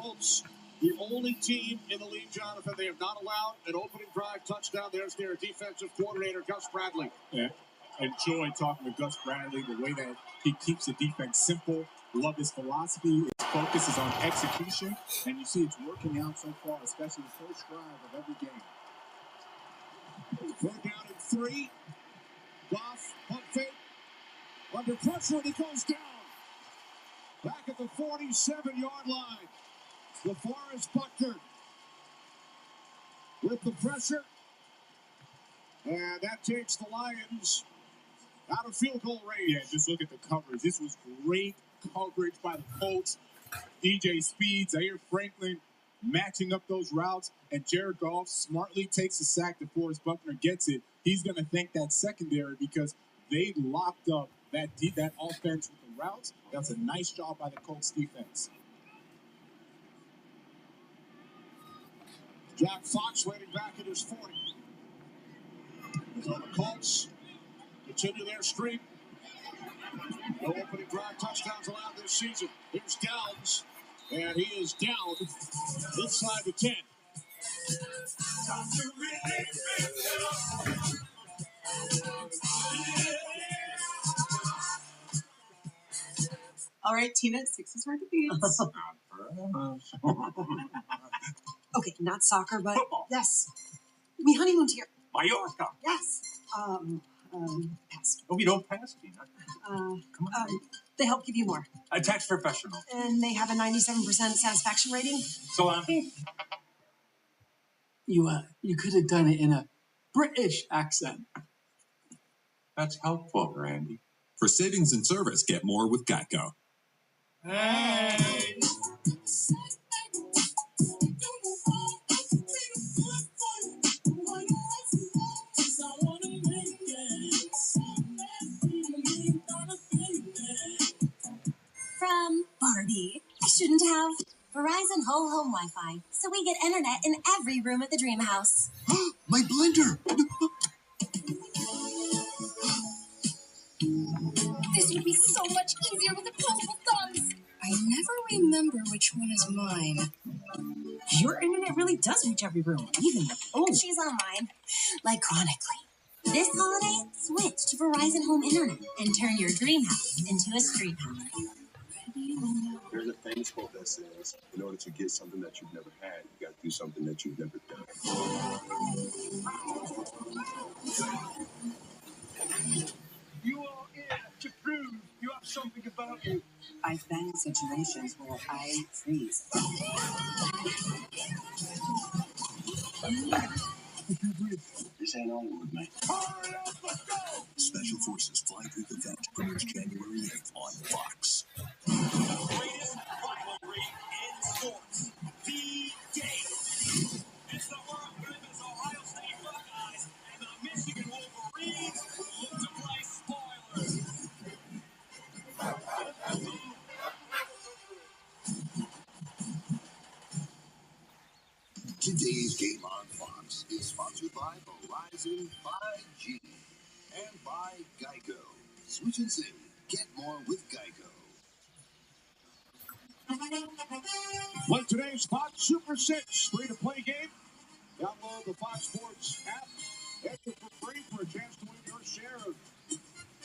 Colts, the only team in the league, Jonathan, they have not allowed an opening drive touchdown. There's their defensive coordinator, Gus Bradley. Yeah. Enjoy talking with Gus Bradley, the way that he keeps the defense simple. Love his philosophy. His focus is on execution, and you see it's working out so far, especially the first drive of every game. 4th down and 3. Goff, pump fake. Under pressure, and he goes down. Back at the 47-yard line. DeForest Buckner with the pressure. And that takes the Lions out of field goal range. Yeah, just look at the coverage. This was great coverage by the Colts. DJ Speed, Zaire Franklin matching up those routes, and Jared Goff smartly takes the sack. DeForest Buckner gets it. He's going to thank that secondary because they locked up that offense with the routes. That's a nice job by the Colts defense. Jack Fox waiting back at his 40. So the Colts continue their streak. No opening drive touchdowns allowed this season. Here's Downs, and he is down inside the 10. All right, Tina, 6 is worth of beats. Okay, not soccer, but football. Yes. We honeymooned here. Mallorca. Yes. Pass. Oh, we don't pass, Tina. Come on. They help give you more. A tax professional. And they have a 97% satisfaction rating. So, You could have done it in a British accent. that's helpful, Randy. For savings and service, get more with Geico. Hey! From Barbie. I shouldn't have. Verizon Whole Home Wi-Fi, so we get internet in every room at the dream house. My blender! This would be so much easier with opposable thumbs. I never remember which one is mine. Your internet really does reach every room, even the phone. She's on mine, like chronically. This holiday, switch to Verizon Home Internet and turn your dream house into a street house. There's a famous quote that says, in order to get something that you've never had, you got to do something that you've never done. You are here to prove you have something about you. I've been in situations where I freeze. This ain't over with me. Hurry up, let's go! Special Forces Fly Creek event premieres January 8th on Fox. Greatest rivalry in sports. The game. It's the world famous Ohio State Buckeyes and the Michigan Wolverines who look to play spoilers. Today's Game on Fox is sponsored by Verizon 5G and by Geico. Switch and save. Get more with Geico. Like today's Fox Super 6 free-to-play game. Download the Fox Sports app. Enter for free for a chance to win your share of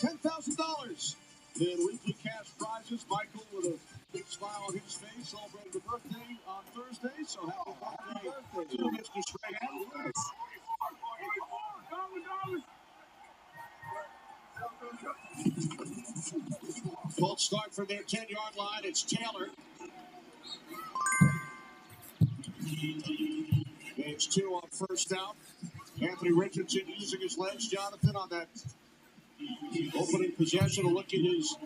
$10,000 in weekly cash prizes. Michael with a big smile on his face celebrated a birthday on Thursday. So happy birthday to Mr. Strahan. Colts start from their 10-yard line. It's Taylor. Gains 2 on first down. Anthony Richardson using his legs, Jonathan, on that opening possession. To look at his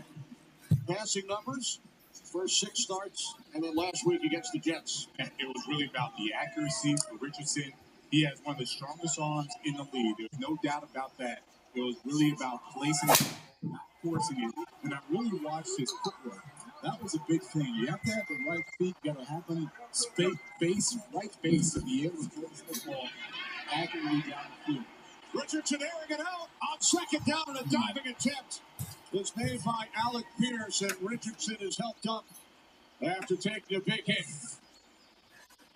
passing numbers. First 6 starts, and then last week against the Jets. And it was really about the accuracy for Richardson. He has one of the strongest arms in the league. There's no doubt about that. It was really about placing it, not forcing it. When I really watched his footwork, that was a big thing. You have to have the right feet. You got to have the right face to be able to throw the football accurately down the field. Richardson airing it out on second down, and a diving attempt is made by Alec Pierce, and Richardson is helped up after taking a big hit.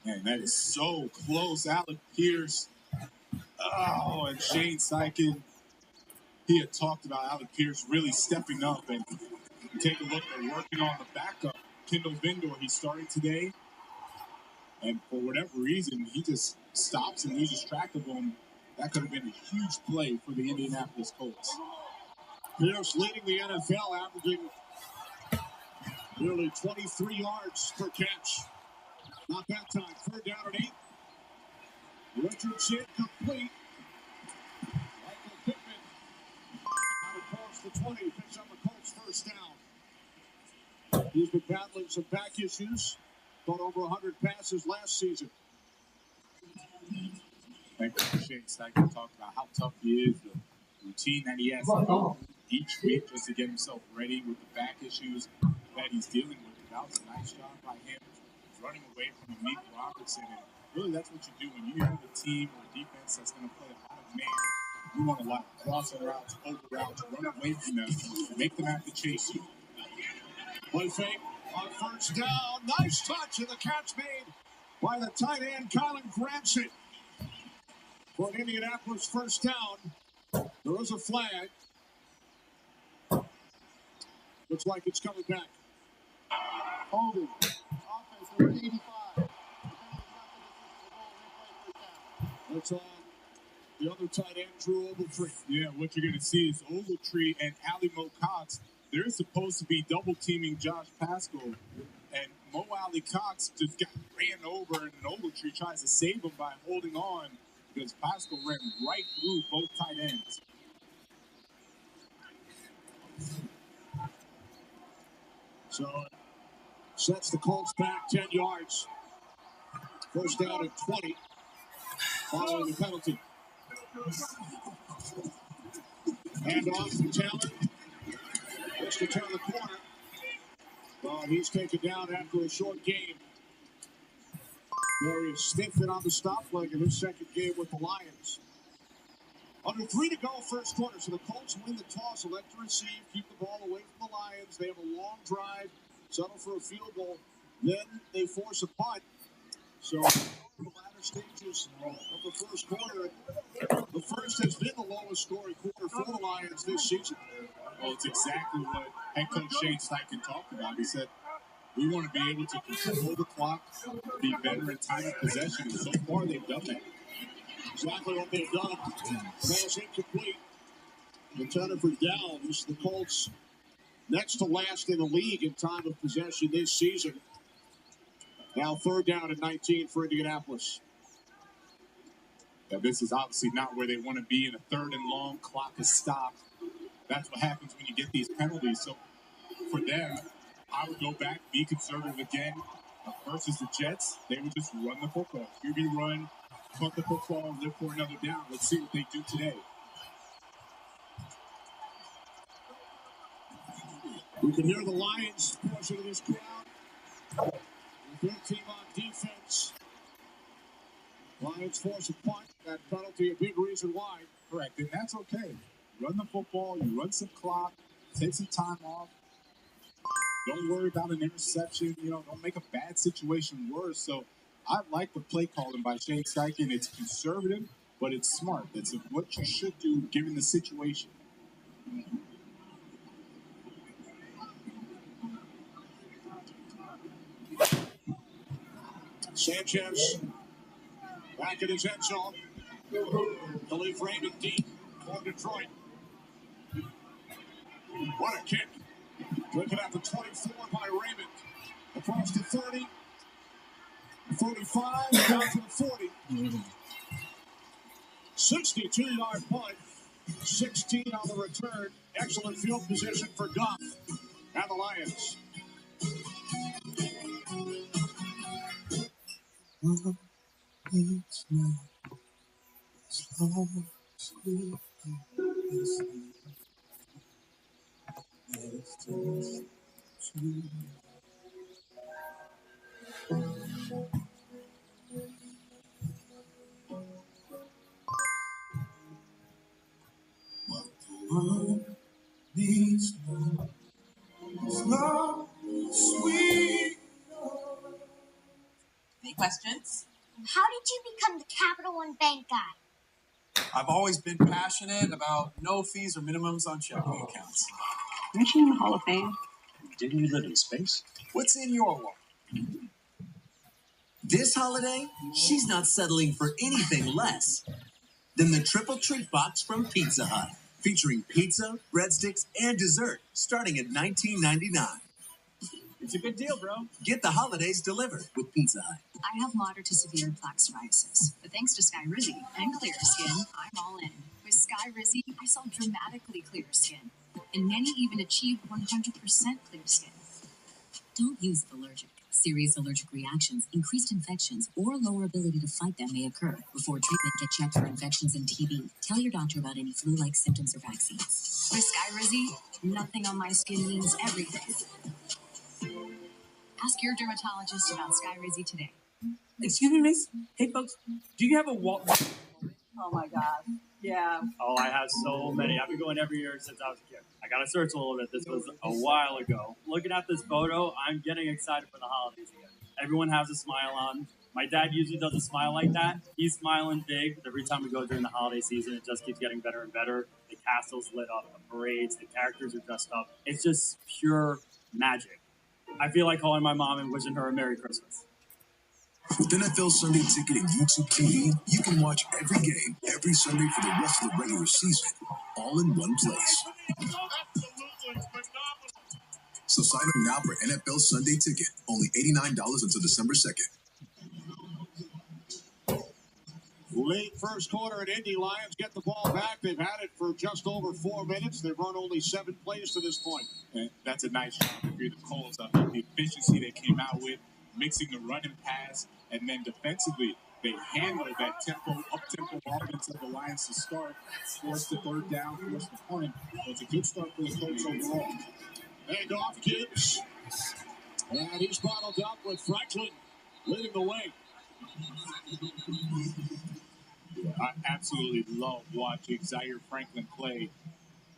Man, that is so close. Alec Pierce. Oh, and Shane Steichen. He had talked about Alec Pierce really stepping up, and take a look. They're working on the backup. Kendall Vindor, he started today, and for whatever reason, he just stops and loses track of him. That could have been a huge play for the Indianapolis Colts. Pierce leading the NFL, averaging nearly 23 yards per catch. Not that time. 3rd down and 8. Richardson complete. Michael Pittman out across the 20. Picks up the Colts first down. He's been battling some back issues. Caught over 100 passes last season. Thank you, Shane Steichen talked about how tough he is, the routine that he has each week just to get himself ready with the back issues that he's dealing with. That was a nice job by him running away from Malik Robertson. And really, that's what you do when you have a team or a defense that's going to play a lot of man. You want a lot of crossing routes, over routes, run away from them, make them have to chase you. Play fake on first down. Nice touch, and the catch made by the tight end, Kylan Granson. For an Indianapolis first down, there is a flag. Looks like it's coming back. Holding. Offense number 85. That's on the other tight end, Drew Ogletree. Yeah, what you're going to see is Ogletree and Ali Mo Cox. They're supposed to be double teaming Josh Pascal. And Mo Ali Cox just got ran over, and Ogletree tries to save him by holding on because Pascal ran right through both tight ends. So sets the Colts back 10 yards. First down at 20, following the penalty. Hand off to Taylor. Just to turn the corner. Well, he's taken down after a short game. Darius Stinson on the stop leg in his second game with the Lions. Under 3 to go, first quarter. So the Colts win the toss, elect to receive, keep the ball away from the Lions. They have a long drive, settle for a field goal. Then they force a punt. So the latter stages of the first quarter, the first has been the lowest scoring quarter for the Lions this season. Well, it's exactly what head coach Shane Steichen talked about. He said, we want to be able to control the clock, be better in time of possession. And so far, they've done that. Exactly what they've done. Pass incomplete. Intended for Downs. The Colts next to last in the league in time of possession this season. Now 3rd down and 19 for Indianapolis. Now, this is obviously not where they want to be in a 3rd and long. Clock is stopped. That's what happens when you get these penalties. So for them, I would go back, be conservative again. Versus the Jets, they would just run the football. QB run, punt the football, live for another down. Let's see what they do today. We can hear the Lions portion of this crowd. Their team on defense. Lions force a punt. That penalty a big reason why. Correct, and that's okay. Run the football, you run some clock, take some time off. Don't worry about an interception. Don't make a bad situation worse. So I like the play calling by Shane Steichen. It's conservative, but it's smart. That's what you should do given the situation. Sanchez back in his end zone. To leave Raymond deep for Detroit. What a kick. Looking at the 24 by Raymond. Across the 30. 35. Down to the 40. 62-yard punt. 16 on the return. Excellent field position for Goff and the Lions. questions? How did you become the Capital One Bank guy? I've always been passionate about no fees or minimums on checking accounts. Aren't you in the Hall of Fame? Didn't you live in space? What's in your wallet? This holiday, she's not settling for anything less than the Triple Treat Box from Pizza Hut, featuring pizza, breadsticks, and dessert, starting at $19.99. It's a good deal, bro. Get the holidays delivered with Pizza Hut. I have moderate to severe plaque psoriasis, but thanks to Sky Rizzy and Clear Skin, I'm all in. With Sky Rizzy, I saw dramatically clear skin, and many even achieved 100% clear skin. Don't use allergic. Serious allergic reactions, increased infections, or lower ability to fight them may occur. Before treatment, get checked for infections and TB. Tell your doctor about any flu-like symptoms or vaccines. With Sky Rizzy, nothing on my skin means everything. Ask your dermatologist about Sky Rizzy today. Excuse me, miss? Hey, folks, do you have a wall? Oh my God. Yeah. Oh, I have so many. I've been going every year since I was a kid. I got to search a little bit. This was a while ago. Looking at this photo, I'm getting excited for the holidays again. Everyone has a smile on. My dad usually doesn't smile like that. He's smiling big. Every time we go during the holiday season, it just keeps getting better and better. The castle's lit up, the parades, the characters are dressed up. It's just pure magic. I feel like calling my mom and wishing her a Merry Christmas. With NFL Sunday Ticket and YouTube TV, you can watch every game, every Sunday for the rest of the regular season, all in one place. So sign up now for NFL Sunday Ticket, only $89 until December 2nd. Late first quarter at Indy, Lions get the ball back. They've had it for just over 4 minutes. They've run only 7 plays to this point. And that's a nice job to agree the calls up. The efficiency they came out with, mixing the run and pass, and then defensively, they handled that tempo, up-tempo offense of the Lions to start, force the third down, force the punt. So it's a good start for the Colts overall. And off Gibbs. And he's bottled up with Franklin leading the way. I absolutely love watching Zaire Franklin play.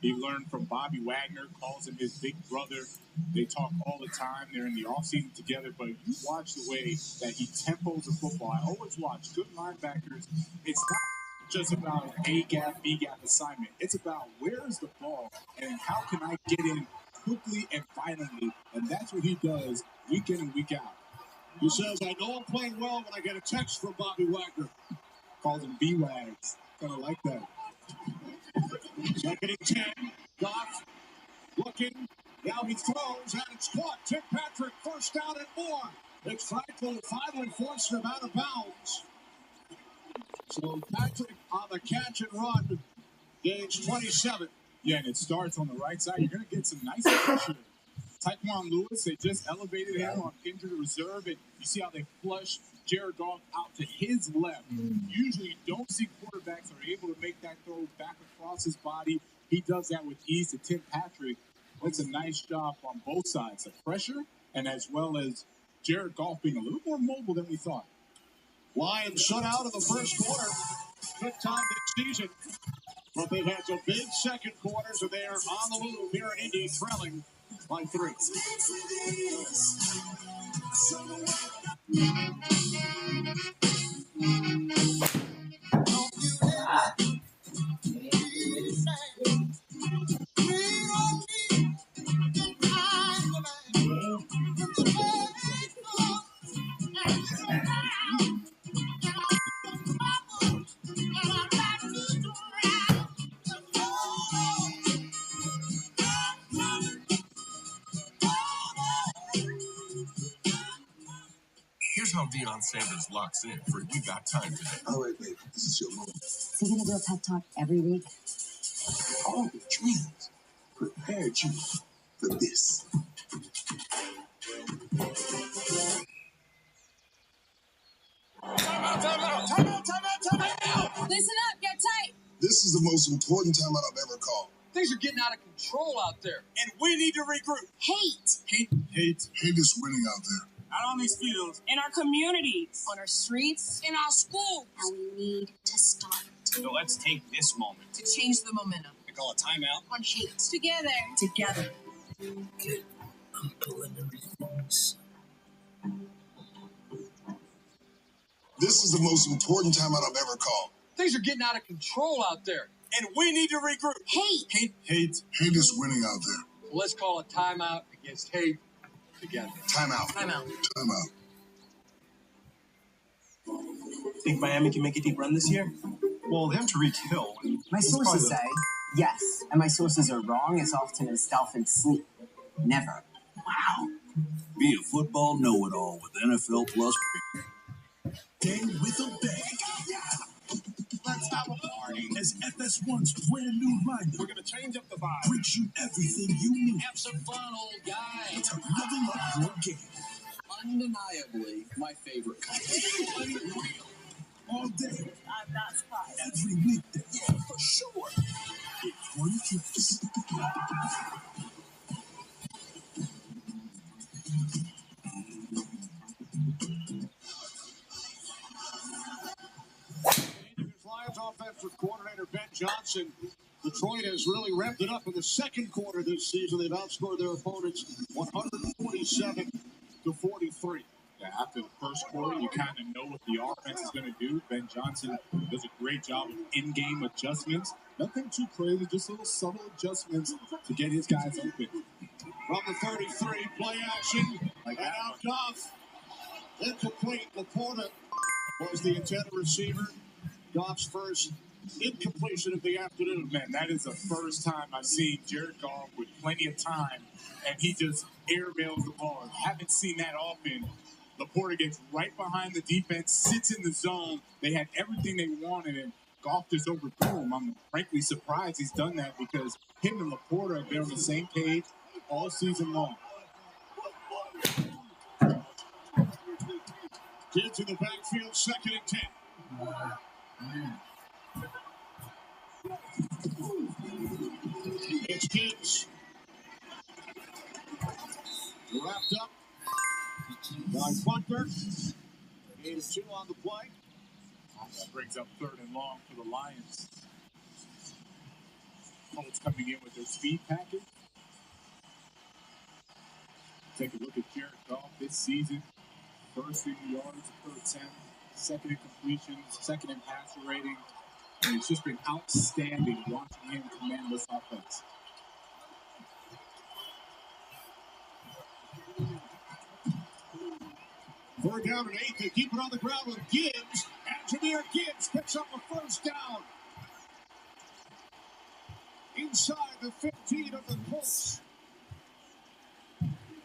He learned from Bobby Wagner, calls him his big brother. They talk all the time. They're in the offseason together, but you watch the way that he tempos the football. I always watch good linebackers. It's not just about A-gap, B-gap assignment. It's about where is the ball and how can I get in quickly and violently, and that's what he does week in and week out. He says, I know I'm playing well when I get a text from Bobby Wagner. Calls him B-Wags. Kind of like that. Second and 10. Goff looking. Now he throws, and it's caught. Tim Patrick, first down and more. It's Franklin finally forced him out of bounds. So Patrick on the catch and run gains 27. Yeah, and it starts on the right side. You're going to get some nice pressure. Taekwon Lewis, they just elevated him on injured reserve, and you see how they flush Jared Goff out to his left. Usually you don't see quarterbacks are able to make that throw back across his body. He does that with ease to Tim Patrick. That's a nice job on both sides, the pressure and as well as Jared Goff being a little more mobile than we thought. Lions shut out in the first quarter. Good time this season. But they've had some big second quarters, and they are on the move here in Indy, trailing by 3. Here's how Deion Sanders locks in for You Got Time Today. All right, baby, this is your moment. Is he going to do a pep talk every week? All the dreams prepared you for this. Time out! Listen up, get tight. This is the most important timeout I've ever called. Things are getting out of control out there. And we need to regroup. Hate. Hate is winning out there. Out on these fields. In our communities. On our streets. In our schools. And we need to start. So let's take this moment To change the momentum. to call a timeout. On hate. Together. Together. I'm pulling everything. This is the most important timeout I've ever called. Things are getting out of control out there. And we need to regroup. Hate. Hate. Hate is winning out there. So let's call a timeout against hate together. Timeout. Timeout. Timeout. Think Miami can make a deep run this year? Well, they have Tariq Hill. My sources say yes, and my sources are wrong as often as Dolphins sleep. Never. Wow. Be a football know-it-all with NFL Plus. Day with a bang. Let's have a party as FS1's brand new lineup. We're going to change up the vibe. Brings you everything you need Have some fun, old guy. to level up your game. Undeniably, my favorite country. All day, I'm not surprised. every weekday. Yeah, for sure. It's one place. Lions offensive coordinator Ben Johnson. Detroit has really ramped it up in the second quarter this season. They've outscored their opponents 147 to 43. Yeah, after the first quarter, you kind of know what the offense is going to do. Ben Johnson does a great job of in-game adjustments. Nothing too crazy, just little subtle adjustments to get his guys open. From the 33, play action, and out Goff. Incomplete. Laporta was the intended receiver. Goff's first incompletion of the afternoon. Man, that is the first time I've seen Jared Goff with plenty of time, and he just airmails the ball. Haven't seen that often. Laporta gets right behind the defense, sits in the zone. They had everything they wanted, and Goff just overthrew him. I'm frankly surprised he's done that because him and Laporta have been on the same page all season long. Kids in the backfield, 2nd and 10. It's Gibbs. Wrapped up by Butler. 8-2 on the play. That brings up 3rd and long for the Lions. Colts coming in with their speed package. Take a look at Jared Goff this season. First in yards per attempt, second in completions, second in passer rating. And it's just been outstanding watching him command this offense. Third down and 8. They keep it on the ground with Gibbs. And Jahmyr Gibbs picks up a first down. Inside the 15 of the Colts.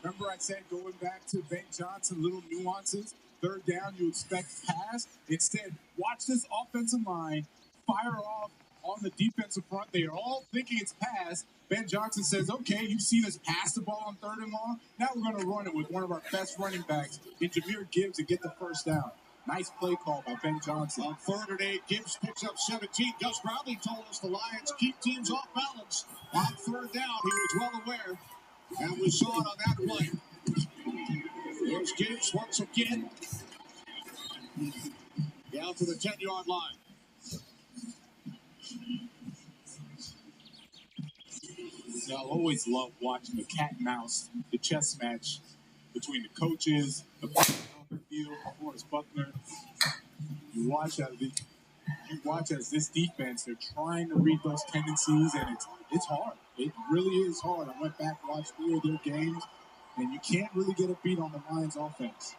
Remember I said going back to Ben Johnson, little nuances. 3rd down, you expect pass. Instead, watch this offensive line fire off on the defensive front. They are all thinking it's pass. Ben Johnson says, okay, you've seen us pass the ball on 3rd and long. Now we're going to run it with one of our best running backs in Jahmyr Gibbs to get the first down. Nice play call by Ben Johnson. On 3rd and 8, Gibbs picks up 17. Gus Bradley told us the Lions keep teams off balance. On 3rd down, he was well aware. And we saw it on that play. There's Gibbs once again. Down to the 10-yard line. Now, I always love watching the cat and mouse, the chess match between the coaches, the players on the field, Forrest Buckner. You watch as this defense, they're trying to read those tendencies, and it's hard. It really is hard. I went back and watched 3 of their games, and you can't really get a beat on the Lions offense.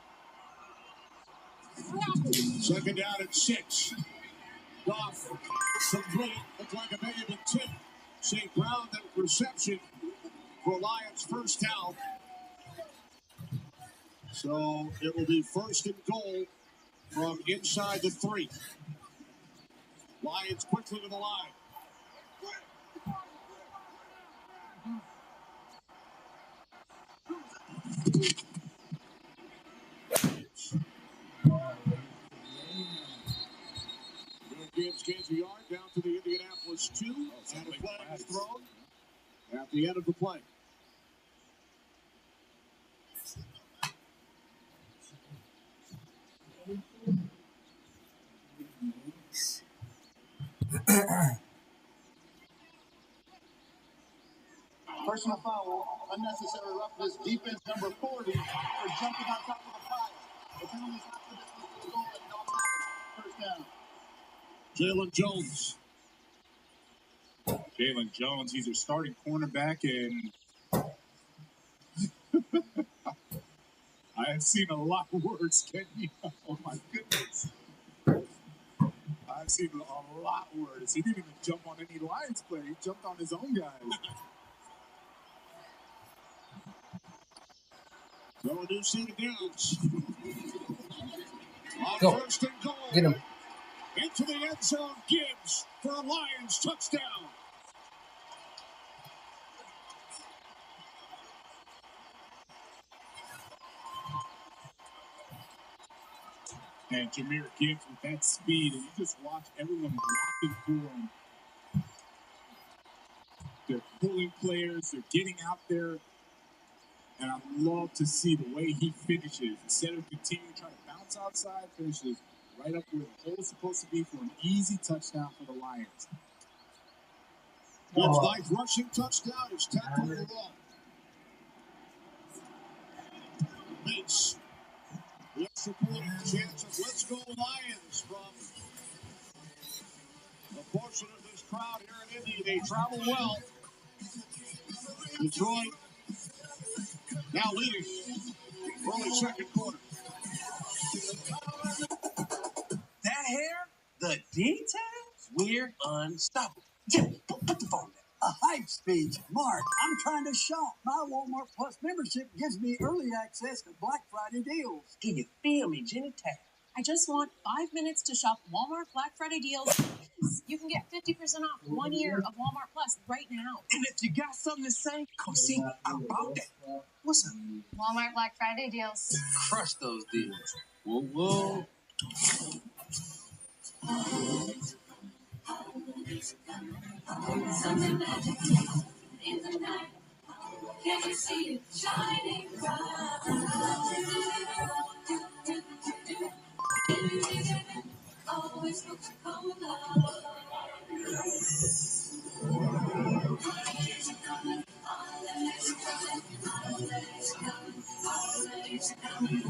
2nd down and 6. Goff complete. Looked like it may have been tipped. St. Brown, that reception for Lions first down. So it will be 1st and goal from inside the 3. Lions quickly to the line. Gibbs gains a yard down to the Indianapolis 2. And a flag is thrown at the end of the play. Personal foul, unnecessary roughness, defense number 40 for jumping on top of the pile. The penalties after this was going, no Jalen Jones. Jalen Jones, he's their starting cornerback, and I have seen a lot worse, Kenny. Oh, my goodness. I've seen a lot worse. He didn't even jump on any Lions player. He jumped on his own guys. No new set of downs. On Go. first and goal. Get him. Into the end zone, Gibbs for a Lions touchdown. And Jahmyr Gibbs with that speed, and you just watch everyone blocking for him. They're pulling players, they're getting out there, and I love to see the way he finishes. Instead of continuing trying to bounce outside, finishes right up where the hole is supposed to be for an easy touchdown for the Lions. Gibbs' ninth rushing touchdown is tackled overall. Bates. The extra point chance of Let's Go Lions from a portion of this crowd here in Indy. They travel well. Detroit now leading early second quarter. That hair, the details, we're unstoppable. Jimmy, put the phone down. A hype speech. Mark, I'm trying to shop. My Walmart Plus membership gives me early access to Black Friday deals. Can you feel me, Jenny Tap? I just want 5 minutes to shop Walmart Black Friday deals. You can get 50% off 1 year of Walmart Plus right now. And if you got something to say, come see, I'm about that. What's up? Walmart Black Friday deals. Crush those deals. Whoa, whoa. Something magic in the night. Can you see it shining bright? Always looks cold love. Holidays are coming. Holidays are coming. Holidays are coming. Holidays are coming.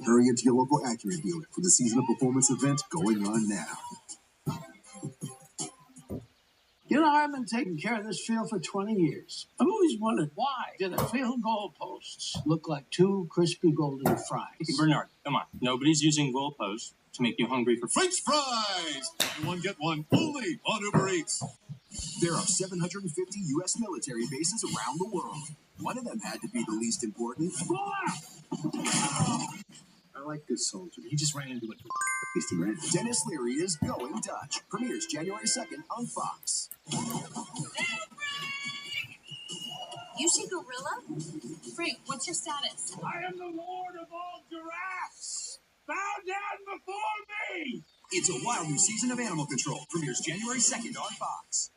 Hurry into your local Acura dealer for the seasonal performance event going on now. You know, I've been taking care of this field for 20 years. I've always wondered why did the field goalposts look like two crispy golden fries? Bernard, come on. Nobody's using goalposts to make you hungry for French fries! Buy one, get one only on Uber Eats. There are 750 U.S. military bases around the world. One of them had to be the least important. I like this soldier. He just ran into it. Dennis Leary is Going Dutch. Premieres January 2nd on Fox. You see Gorilla? Frank, what's your status? I am the Lord of all giraffes. Bow down before me. It's a wild new season of Animal Control. Premieres January 2nd on Fox.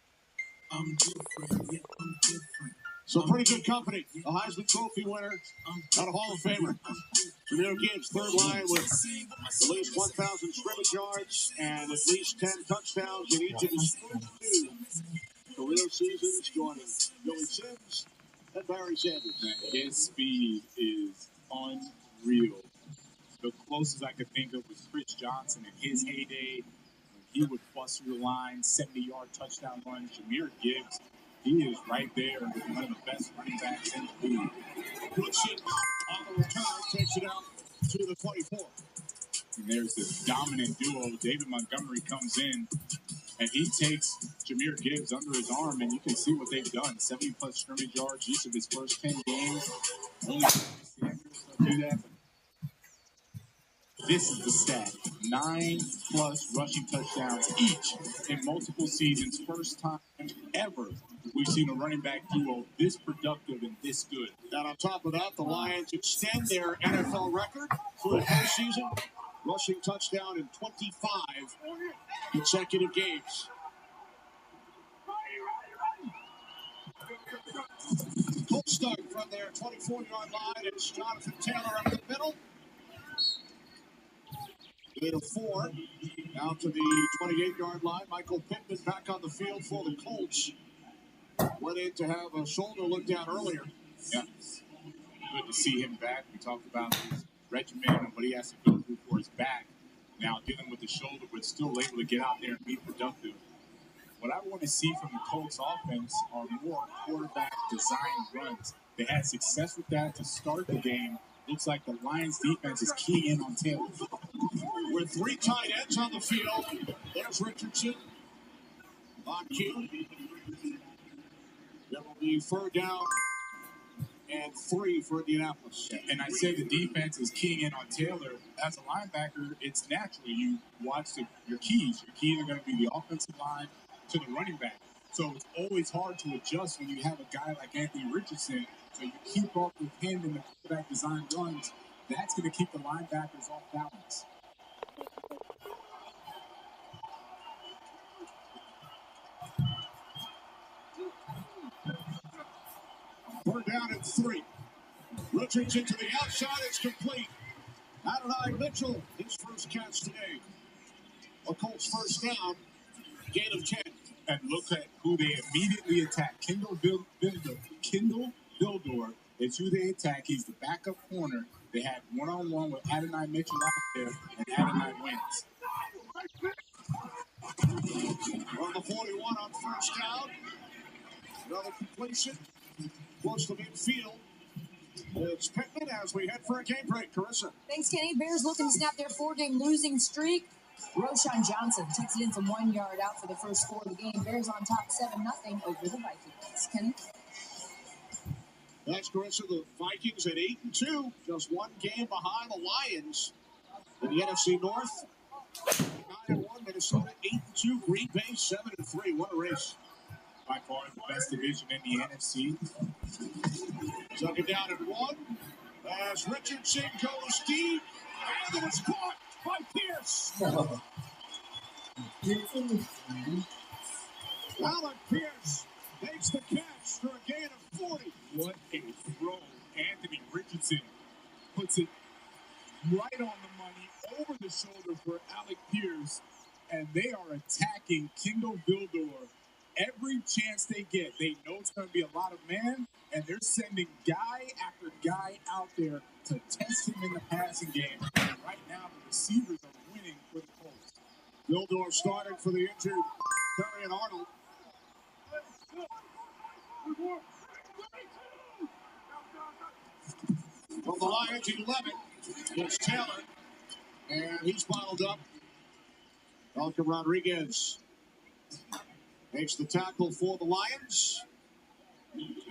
I'm different. Yeah, I'm different. So pretty good company. A Heisman Trophy winner, not a Hall of Famer. Jahmyr Gibbs, third line with at least 1,000 scrimmage yards and at least 10 touchdowns in each of his first two career seasons, joining Billy Sims and Barry Sanders. His speed is unreal. The closest I could think of was Chris Johnson in his heyday. He would bust through the line, 70-yard touchdown run. Jahmyr Gibbs, he is right there with one of the best running backs in the league. Woodson on the return takes it out to the 24. And there's this dominant duo. David Montgomery comes in, and he takes Jahmyr Gibbs under his arm, and you can see what they've done. 70-plus scrimmage yards each of his first 10 games. Only receivers do that. This is the stat. 9-plus rushing touchdowns each in multiple seasons. First time ever we've seen a running back duo this productive and this good. And on top of that, the Lions extend their NFL record for the first season. Rushing touchdown in 25 consecutive games. Colts start from their 24-yard line. It's Jonathan Taylor up the middle. Gain of 4. Down to the 28-yard line. Michael Pittman back on the field for the Colts. Went in to have a shoulder looked at earlier. Yeah. Good to see him back. We talked about his regimen and what he has to go through for his back. Now dealing with the shoulder, but still able to get out there and be productive. What I want to see from the Colts offense are more quarterback design runs. They had success with that to start the game. Looks like the Lions defense is keying in on Taylor. With 3 tight ends on the field, there's Richardson on cue. That will be 3rd down and 3 for Indianapolis. And I say the defense is keying in on Taylor. As a linebacker, it's natural. You watch your keys. Your keys are going to be the offensive line to the running back. So it's always hard to adjust when you have a guy like Anthony Richardson. So you keep up with him in the quarterback design runs. That's going to keep the linebackers off balance. We're down at 3. Richardson to the outside. It's complete. Adonai Mitchell, his first catch today. A Colts first down. Gain of 10. And look at who they immediately attack. Kendall Vildor is who they attack. He's the backup corner. They had one-on-one with Adonai Mitchell out there, and Adonai wins. On the 41 on first down. Another completion. Close to midfield. It's Pittman as we head for a game break. Carissa. Thanks, Kenny. Bears looking to snap their 4-game losing streak. Roshan Johnson takes it in from 1 yard out for the first score of the game. Bears on top 7-0 over the Vikings. Kenny? That's Carissa. The Vikings at 8-2. Just 1 game behind the Lions in the NFC North. 9-1. Minnesota 8-2. Green Bay 7-3. What a race. By far the best division in the NFC. Second down at 1. As Richardson goes deep. And it was caught by Pierce. Alec Pierce makes the catch for a gain of 40. What a throw. Anthony Richardson puts it right on the money, over the shoulder for Alec Pierce. And they are attacking Kendall Vildor every chance they get. They know it's going to be a lot of man, and they're sending guy after guy out there to test him in the passing game. And right now, the receivers are winning for the Colts. Vildor started for the injured Darian Arnold. From the Lions, 11. It's Taylor. And he's bottled up. Malcolm Rodriguez makes the tackle for the Lions.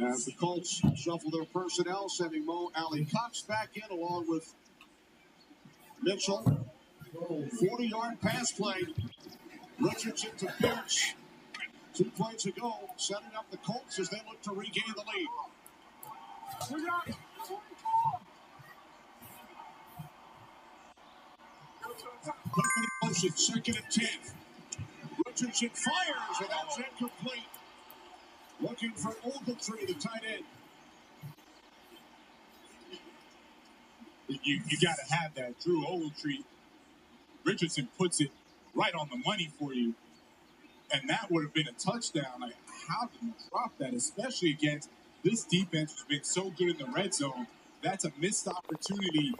As the Colts shuffle their personnel, sending Mo Alley Cox back in along with Mitchell. 40-yard pass play. Richardson to Pierce. 2 plays ago, setting up the Colts as they look to regain the lead. Motion, 2nd and 10. Richardson fires, and that's incomplete. Looking for Ogletree, the tight end. You got to have that. Drew Ogletree. Richardson puts it right on the money for you. And that would have been a touchdown. Like, how did you drop that? Especially against this defense who's been so good in the red zone. That's a missed opportunity.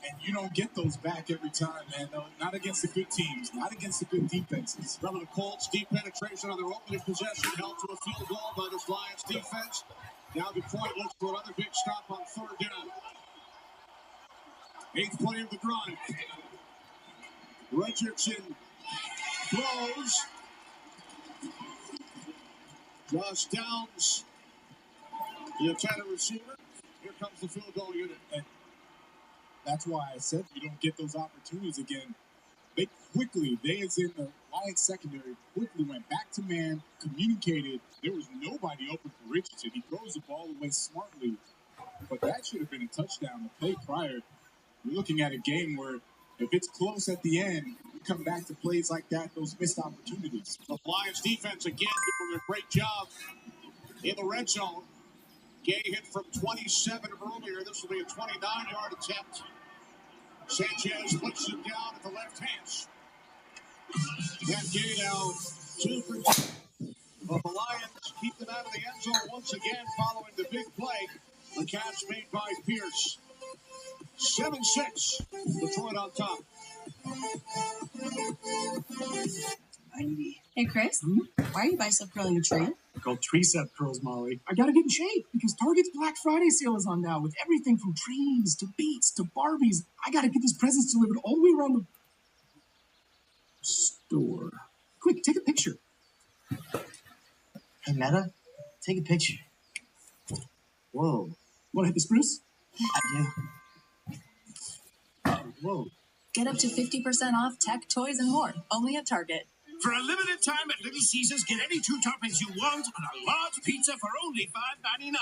And you don't get those back every time, man. No, not against the good teams, not against the good defenses. From the Colts, deep penetration on their opening possession, held to a field goal by this Lions defense. Now Detroit looks for another big stop on 3rd down. 8th play of the drive. Richardson throws. Josh Downs, the intended receiver. Here comes the field goal unit. And that's why I said you don't get those opportunities again. They as in the Lions secondary, quickly went back to man, communicated. There was nobody open for Richardson. He throws the ball away smartly. But that should have been a touchdown. The play prior, we're looking at a game where if it's close at the end, you come back to plays like that, those missed opportunities. The Lions defense again doing a great job in the red zone. Gay hit from 27 earlier. This will be a 29-yard attempt. Sanchez puts it down at the left hash. And Gay now 2 for 2. But the Lions keep them out of the end zone once again following the big play. The catch made by Pierce. 7-6. Detroit on top. 90. Hey, Chris, why are you bicep curling a tree? Called tricep curls, Molly. I gotta get in shape because Target's Black Friday sale is on now with everything from trees to beats to Barbies. I gotta get these presents delivered all the way around the store. Quick, take a picture. Hey, Meta, take a picture. Whoa. Want to hit the spruce? I do. Whoa. Get up to 50% off tech, toys, and more. Only at Target. For a limited time at Little Caesars, get any 2 toppings you want on a large pizza for only $5.99.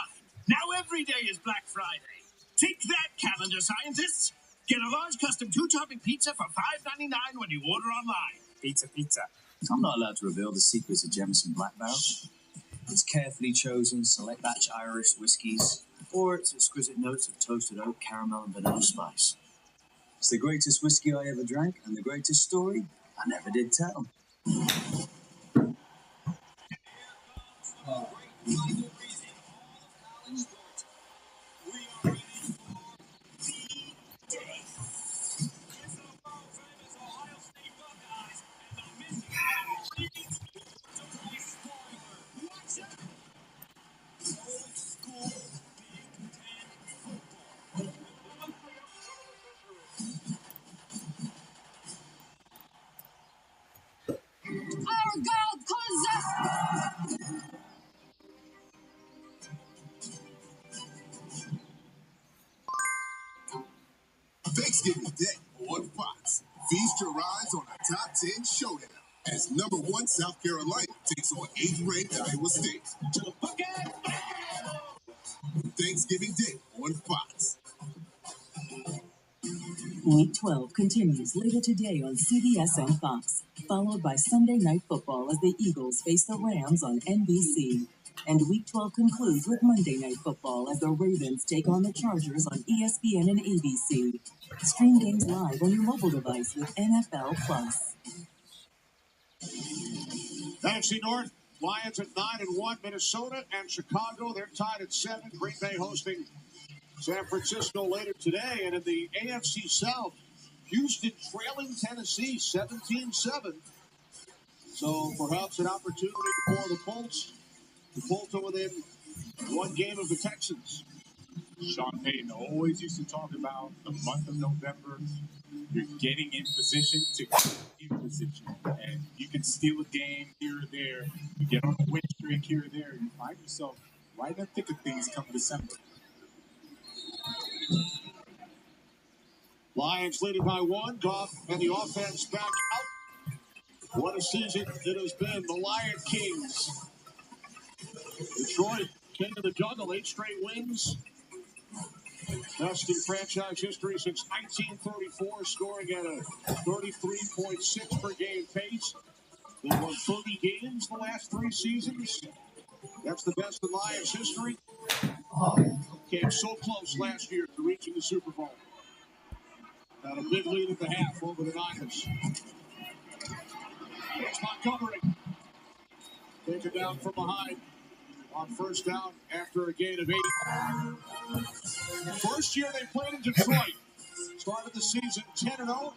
Now every day is Black Friday. Take that, calendar scientists. Get a large custom 2-topping pizza for $5.99 when you order online. Pizza. I'm not allowed to reveal the secrets of Jameson Black Barrel. Its carefully chosen select batch Irish whiskies, or its exquisite notes of toasted oak, caramel, and vanilla spice. It's the greatest whiskey I ever drank, and the greatest story I never did tell. Our God possess. Thanksgiving Day on Fox. Feast your eyes on a top 10 showdown as number 1 South Carolina takes on 8th ranked Iowa State. To the bucket! Thanksgiving Day on Fox. Week 12 continues later today on CBS and Fox, followed by Sunday Night Football as the Eagles face the Rams on NBC. And Week 12 concludes with Monday Night Football as the Ravens take on the Chargers on ESPN and ABC. Stream games live on your mobile device with NFL Plus. NFC North, Lions at 9-1. Minnesota and Chicago, they're tied at 7. Green Bay hosting San Francisco later today. And in the AFC South, Houston trailing Tennessee 17-7. So perhaps an opportunity for the Colts to pull to within 1 game of the Texans. Sean Payton always used to talk about the month of November. You're getting in position to get in position. And you can steal a game here or there. You get on a win streak here or there. You find yourself right in the thick of things come December. Lions leading by 1. Goff and the offense back out. What a season it has been. The Lion Kings. Detroit, king of the jungle, 8 straight wins. Best in franchise history since 1934, scoring at a 33.6 per game pace. They've won 30 games the last 3 seasons. That's the best in Lions history. Came so close last year to reaching the Super Bowl. Got a big lead at the half over the Niners. It's Montgomery. Take it down from behind on first down after a gain of 8. First year they played in Detroit. Started the season 10-0.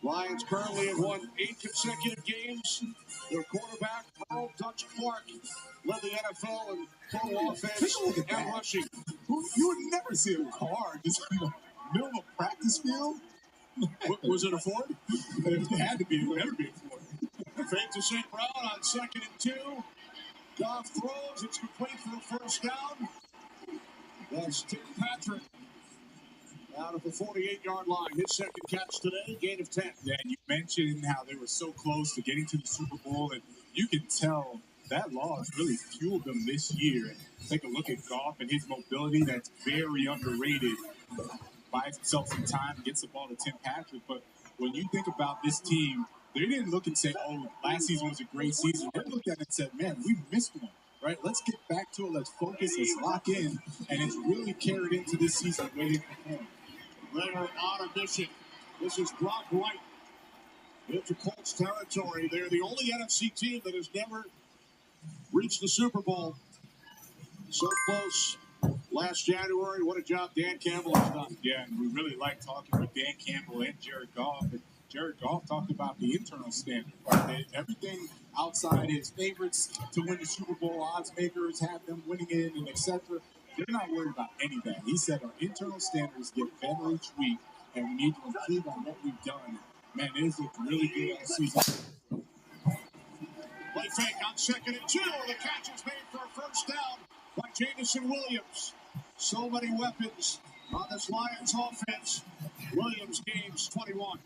Lions currently have won 8 consecutive games. Their quarterback, Earl Dutch Clark, led the NFL in total offense and rushing. You would never see a car just in the middle of a practice field. Was it a Ford? It had to be. It would never be a Ford. Fake to St. Brown on 2nd and 2. Goff throws. It's complete for the first down. That's Tim Patrick out of the 48-yard line. His second catch today, gain of 10. Yeah, and you mentioned how they were so close to getting to the Super Bowl, and you can tell that loss really fueled them this year. And take a look at Goff and his mobility. That's very underrated. Buys himself some time, gets the ball to Tim Patrick. But when you think about this team, they didn't look and say, oh, last season was a great season. They looked at it and said, man, we missed one. right? Let's get back to it. Let's focus. Let's lock in. And it's really carried into this season the way they perform. They're on a mission. This is Brock Wright into Colts territory. They're the only NFC team that has never reached the Super Bowl. So close last January. What a job Dan Campbell has done. Yeah, and we really like talking with Dan Campbell and Jared Goff. And Jared Goff talked about the internal standard. Right? Everything outside his favorites to win the Super Bowl, odds makers have them winning it, and etc. They're not worried about any of that. He said our internal standards get better each week, and we need to improve on what we've done. Man, it has looked really good all season. Play fake on 2nd and 2. The catch is made for a first down by Jamison Williams. So many weapons on this Lions offense. Williams gains 21.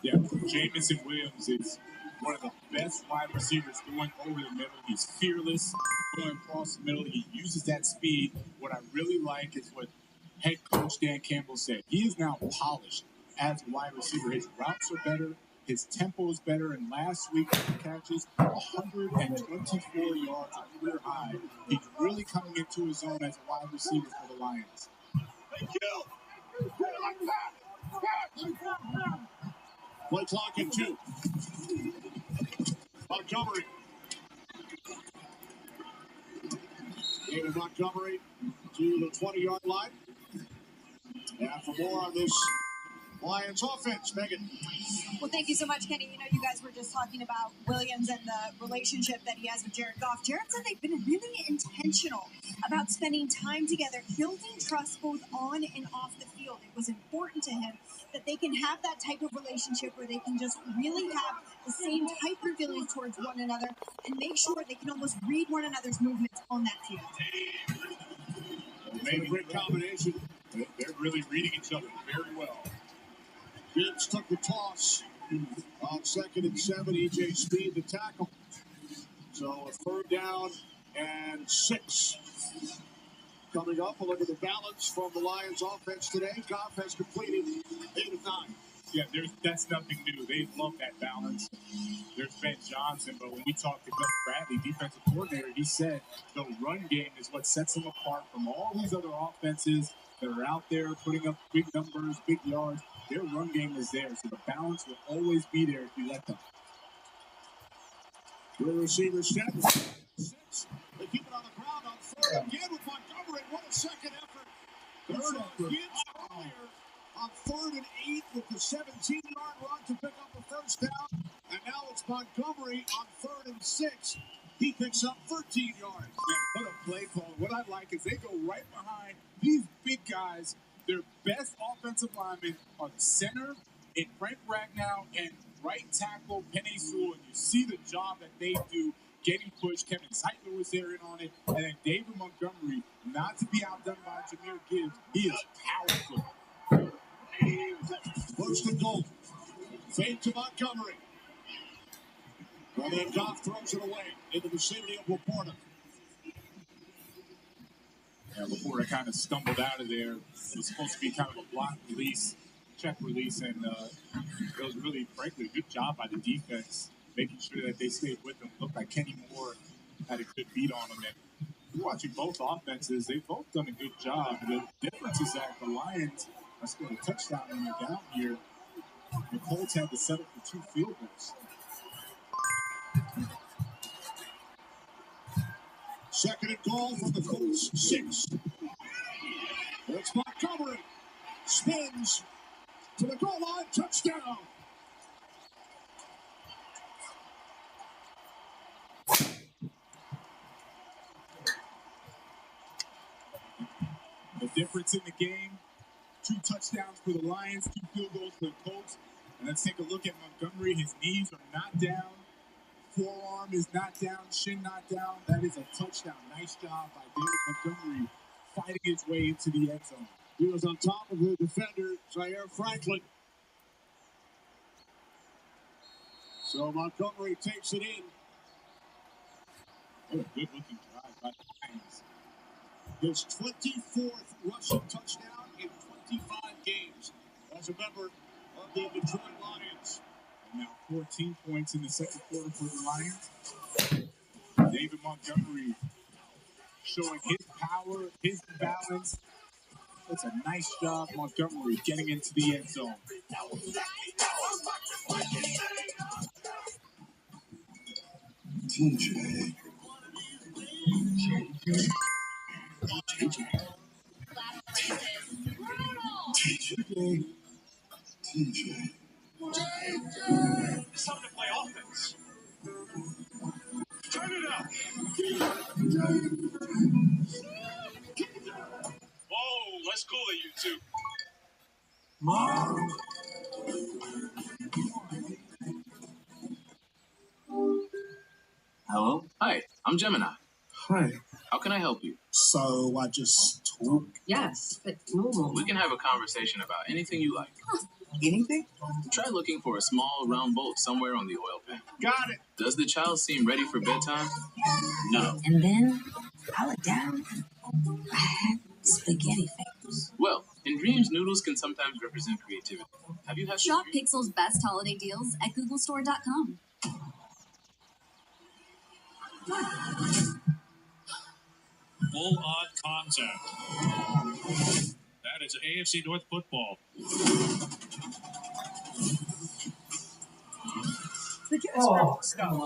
Yeah, Jamison Williams is one of the best wide receivers going over the middle. He's fearless going across the middle. He uses that speed. What I really like is what head coach Dan Campbell said. He is now polished as a wide receiver. His routes are better. His tempo is better. And last week, he catches 124 yards, a career high. He's really coming into his own as a wide receiver for the Lions. Thank you. Play clock at 2. Montgomery. David Montgomery to the 20-yard line. And for more on this Lions offense, Megan. Well, thank you so much, Kenny. You know, you guys were just talking about Williams and the relationship that he has with Jared Goff. Jared said they've been really intentional about spending time together, building trust both on and off the field. It was important to him that they can have that type of relationship where they can just really have the same type of feelings towards one another and make sure they can almost read one another's movements on that field. Made a great combination. They're really reading each other very well. Gibbs took the toss on 2nd and 7. EJ Speed the tackle. So a 3rd down and 6. Coming up, we'll look at the balance from the Lions offense today. Goff has completed 8 of 9. Yeah, that's nothing new. They love that balance. There's Ben Johnson, but when we talked to Gus Bradley, defensive coordinator, he said the run game is what sets them apart from all these other offenses that are out there putting up big numbers, big yards. Their run game is there, so the balance will always be there if you let them. Good receiver set. 6. They keep it on the ground on 3rd again with Montgomery. What a second effort. Third effort. Gibbs earlier on 3rd and 8 with the 17-yard run to pick up a first down. And now it's Montgomery on 3rd and 6. He picks up 13 yards. Yeah, what a play call. What I like is they go right behind these big guys. Their best offensive linemen are the center and Frank Ragnow and right tackle Penny Sewell. And you see the job that they do getting pushed. Kevin Zeitler was there in on it. And then David Montgomery, not to be outdone by Jahmyr Gibbs, he is powerful. 1st and goal. Fade to Montgomery. And then Goff throws it away in the vicinity of Laporta. Yeah, Laporta kind of stumbled out of there. It was supposed to be kind of a block release, check release, and it was really, frankly, a good job by the defense, making sure that they stayed with them. Looked like Kenny Moore had a good beat on them. And watching both offenses, they've both done a good job. The difference is that the Lions are scoring a touchdown when they're down here. The Colts had to settle for 2 field goals. 2nd and goal from the Colts. 6. It's Montgomery. Spins to the goal line. Touchdown. The difference in the game, 2 touchdowns for the Lions, 2 field goals for the Colts. And let's take a look at Montgomery. His knees are not down. Forearm is not down. Shin not down. That is a touchdown. Nice job by David Montgomery fighting his way into the end zone. He was on top of the defender, Zaire Franklin. So Montgomery takes it in. What a good-looking drive by the Lions. His 24th rushing touchdown in 25 games as a member of the Detroit Lions. And now 14 points in the second quarter for the Lions. David Montgomery showing his power, his balance. It's a nice job, Montgomery, getting into the end zone. TJ. TJ. It's time to play offense. Turn it up. Whoa, let's cool it, you two. Mom. Hello? Hi, I'm Gemini. Hi. How can I help you? So I just talk? Yes, but normal. We can have a conversation about anything you like. Anything? Try looking for a small round bolt somewhere on the oil pan. Got it. Does the child seem ready for bedtime? No. And then, pile it down. Spaghetti fingers. Well, in dreams, noodles can sometimes represent creativity. Have you had Shop Pixel's best holiday deals at googlestore.com. Full on contact. That is AFC North football. The Gspro stuff.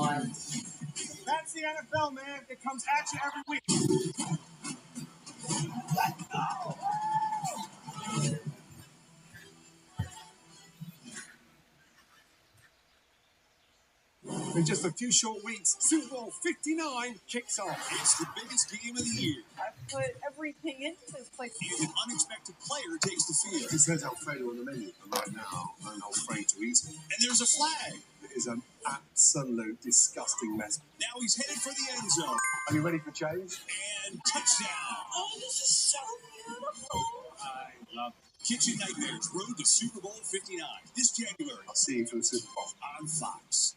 That's the NFL, man. It comes at you every week. In just a few short weeks, Super Bowl 59 kicks off. It's the biggest game of the year. I put everything into this place. And an unexpected player takes the field. It says Alfredo on the menu, and right now I'm not afraid to eat it. And there's a flag. It is an absolute disgusting mess. Now he's headed for the end zone. Are you ready for change? And touchdown. Oh, this is so beautiful. I love it. Kitchen Nightmares Road to Super Bowl 59 this January. I'll see you for the Super Bowl. On Fox.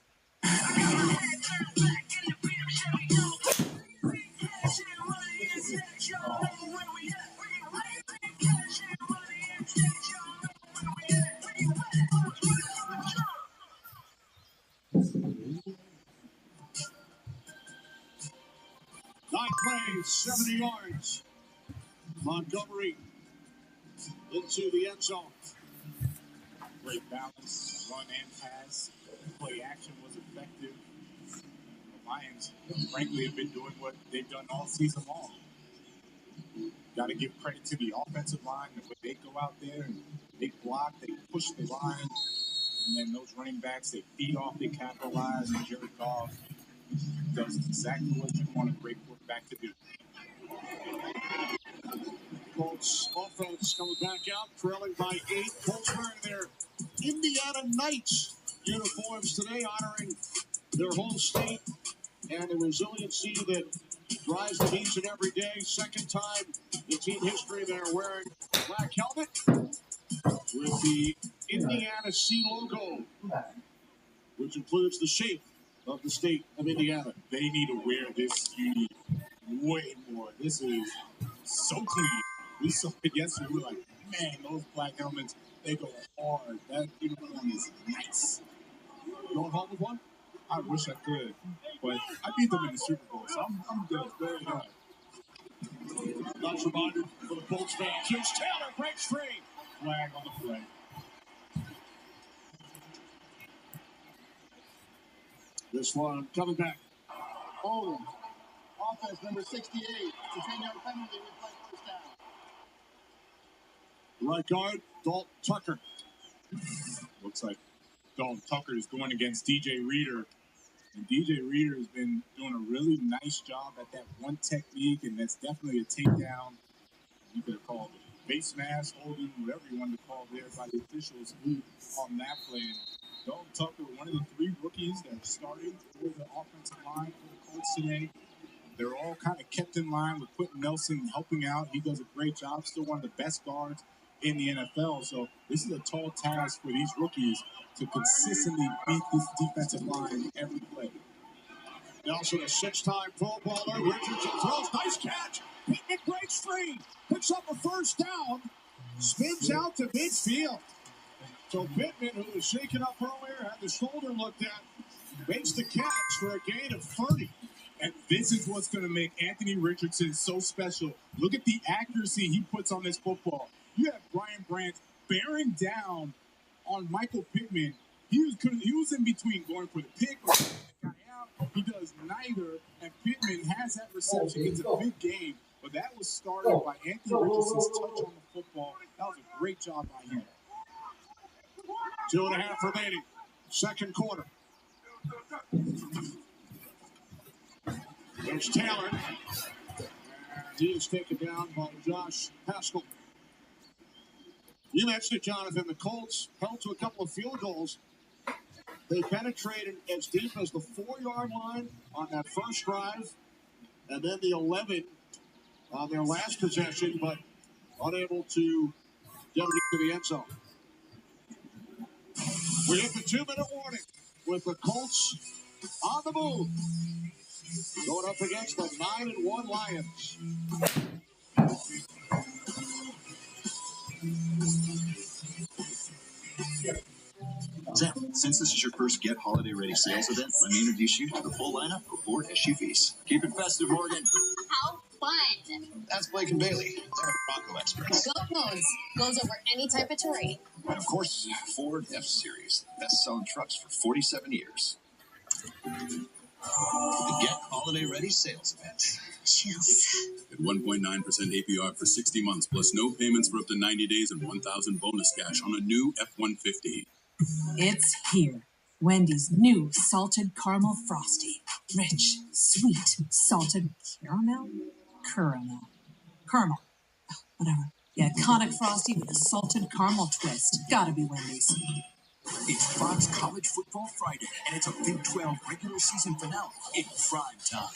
Nine plays, 70 yards. Montgomery into the end zone. Great balance, run and pass. Play action was effective. The Lions, frankly, have been doing what they've done all season long. Got to give credit to the offensive line, the way they go out there and they block, they push the line, and then those running backs, they feed off, they capitalize, and Jared Goff does exactly what you want a great quarterback to do. Colts offense coming back out, trailing by 8. Colts wearing their Indiana Knights uniforms today, honoring their home state and the resiliency that drives them each and every day. Second time in team history they're wearing a black helmet with the Indiana C logo, which includes the shape of the state of Indiana. They need to wear this uni way more. This is so clean. We saw it yesterday. We were like, man, those black helmets, they go hard. That uniform is nice. Going home with one? I wish I could, but I beat them in the Super Bowl, so I'm good. Very good. Nice reminder for the Colts fans. Here's Taylor, breaks free. Flag on the play. This one coming back. Holding. Offense number 68. It's a 10-yard penalty. We play first down. Right guard, Dalton Tucker. Looks like Dalton Tucker is going against DJ Reader. And DJ Reader has been doing a really nice job at that one technique, and that's definitely a takedown. You could have called it face mask, holding, whatever you wanted to call there by the officials on that play. And Dalton Tucker, one of the 3 rookies that are starting for the offensive line for the Colts today. They're all kind of kept in line with Quentin Nelson helping out. He does a great job, still one of the best guards in the NFL. So this is a tall task for these rookies to consistently beat this defensive line every play. Nelson, a 6-time Pro Bowler. Richardson throws, nice catch. Pittman breaks free, picks up a first down, spins out to midfield. So Pittman, who was shaken up earlier, had the shoulder looked at, makes the catch for a gain of 30. And this is what's going to make Anthony Richardson so special. Look at the accuracy he puts on this football. You have Brian Brandt bearing down on Michael Pittman. He was in between going for the pick or the guy out. He does neither, and Pittman has that reception. It's a big game, but that was started by Anthony Richardson's touch on the football. That was a great job by him. 2.5 remaining. Second quarter. There's Taylor. And he is taken down by Josh Haskell. You mentioned it, Jonathan. The Colts held to a couple of field goals. They penetrated as deep as the 4-yard line on that first drive, and then the 11 on their last possession, but unable to get it into the end zone. We hit the 2-minute warning with the Colts on the move, going up against the 9-1 Lions. Sam, since this is your first Get Holiday Ready sales event, let me introduce you to the full lineup of Ford SUVs. Keep it festive, Morgan. How fun! That's Blake and Bailey. They're Bronco experts. Go modes. Goes over any type of terrain. And of course, Ford F-Series. Best-selling trucks for 47 years. The Get Holiday Ready sales event. Chills. At 1.9% APR for 60 months, plus no payments for up to 90 days and $1,000 bonus cash on a new F-150. It's here. Wendy's new salted caramel frosty. Rich, sweet, salted caramel? Caramel. Whatever. The iconic frosty with a salted caramel twist. Gotta be Wendy's. It's Fox College Football Friday, and it's a Big 12 regular season finale in prime time.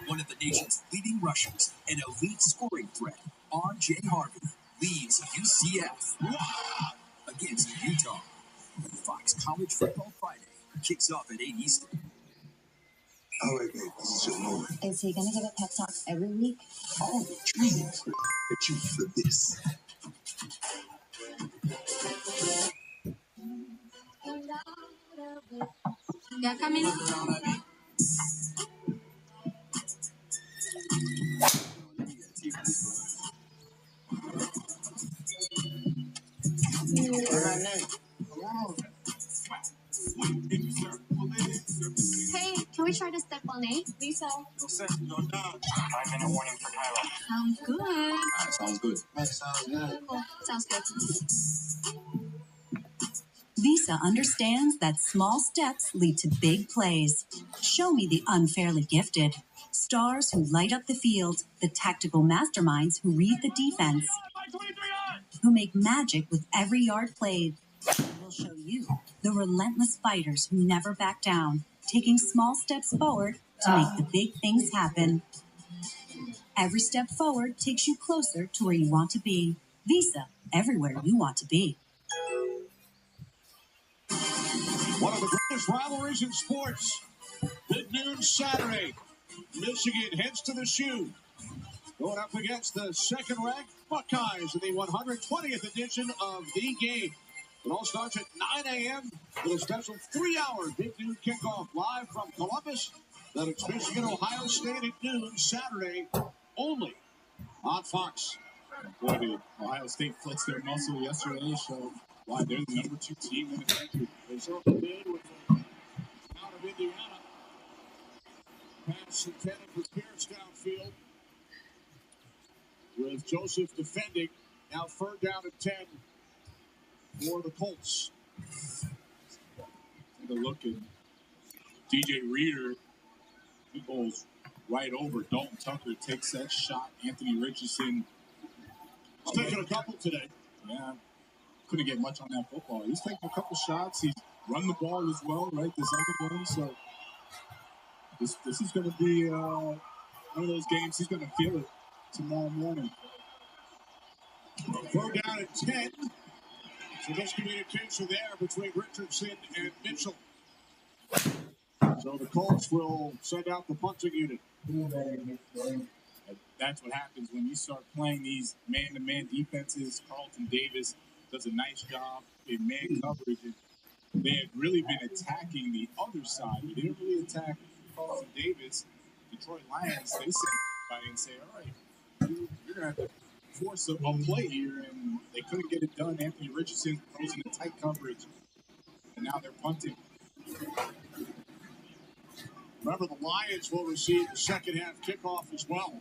One of the nation's leading rushers, an elite scoring threat, R.J. Harvey, leads UCF against Utah. Fox College Football Friday kicks off at 8 Eastern. All right, babe, this is your moment. Is he going to give a pep talk every week? All the dreams that you for this. Ya camino. Hey, can we try to step on A, Lisa? 5-minute warning for Kyla. Sounds good. Sounds good. Cool. Sounds good. Visa understands that small steps lead to big plays. Show me the unfairly gifted. Stars who light up the field, the tactical masterminds who read the defense, who make magic with every yard played. We'll show you the relentless fighters who never back down, taking small steps forward to make the big things happen. Every step forward takes you closer to where you want to be. Visa, everywhere you want to be. One of the greatest rivalries in sports. Big noon Saturday. Michigan heads to the shoe. Going up against the second-ranked Buckeyes in the 120th edition of the game. It all starts at 9 a.m. with a special 3-hour Big Noon kickoff live from Columbus. Then it's Michigan, Ohio State at noon Saturday, only on Fox. Boy, did Ohio State flex their muscle yesterday, so why they're the number 2 team in the country. They certainly did with the out of Indiana. Pass intended for Pierce downfield. With Joseph defending. Now third down and 10 for the Colts. Take a look at DJ Reader. He goes right over Dalton Tucker, takes that shot. Anthony Richardson. He's taking a couple today. Yeah. Couldn't get much on that football. He's taking a couple shots. He's run the ball as well, right? This other game. So this is going to be one of those games he's going to feel it tomorrow morning. Third down at 10. So miscommunication there between Richardson and Mitchell. So the Colts will send out the punting unit. That's what happens when you start playing these man-to-man defenses. Carlton Davis does a nice job in man coverage. And they have really been attacking the other side. They didn't really attack Carlton Davis, Detroit Lions, they sent everybody and say, all right, you're going to have to force a play here, and they couldn't get it done. Anthony Richardson throws in a tight coverage, and now they're punting. Remember, the Lions will receive the second half kickoff as well.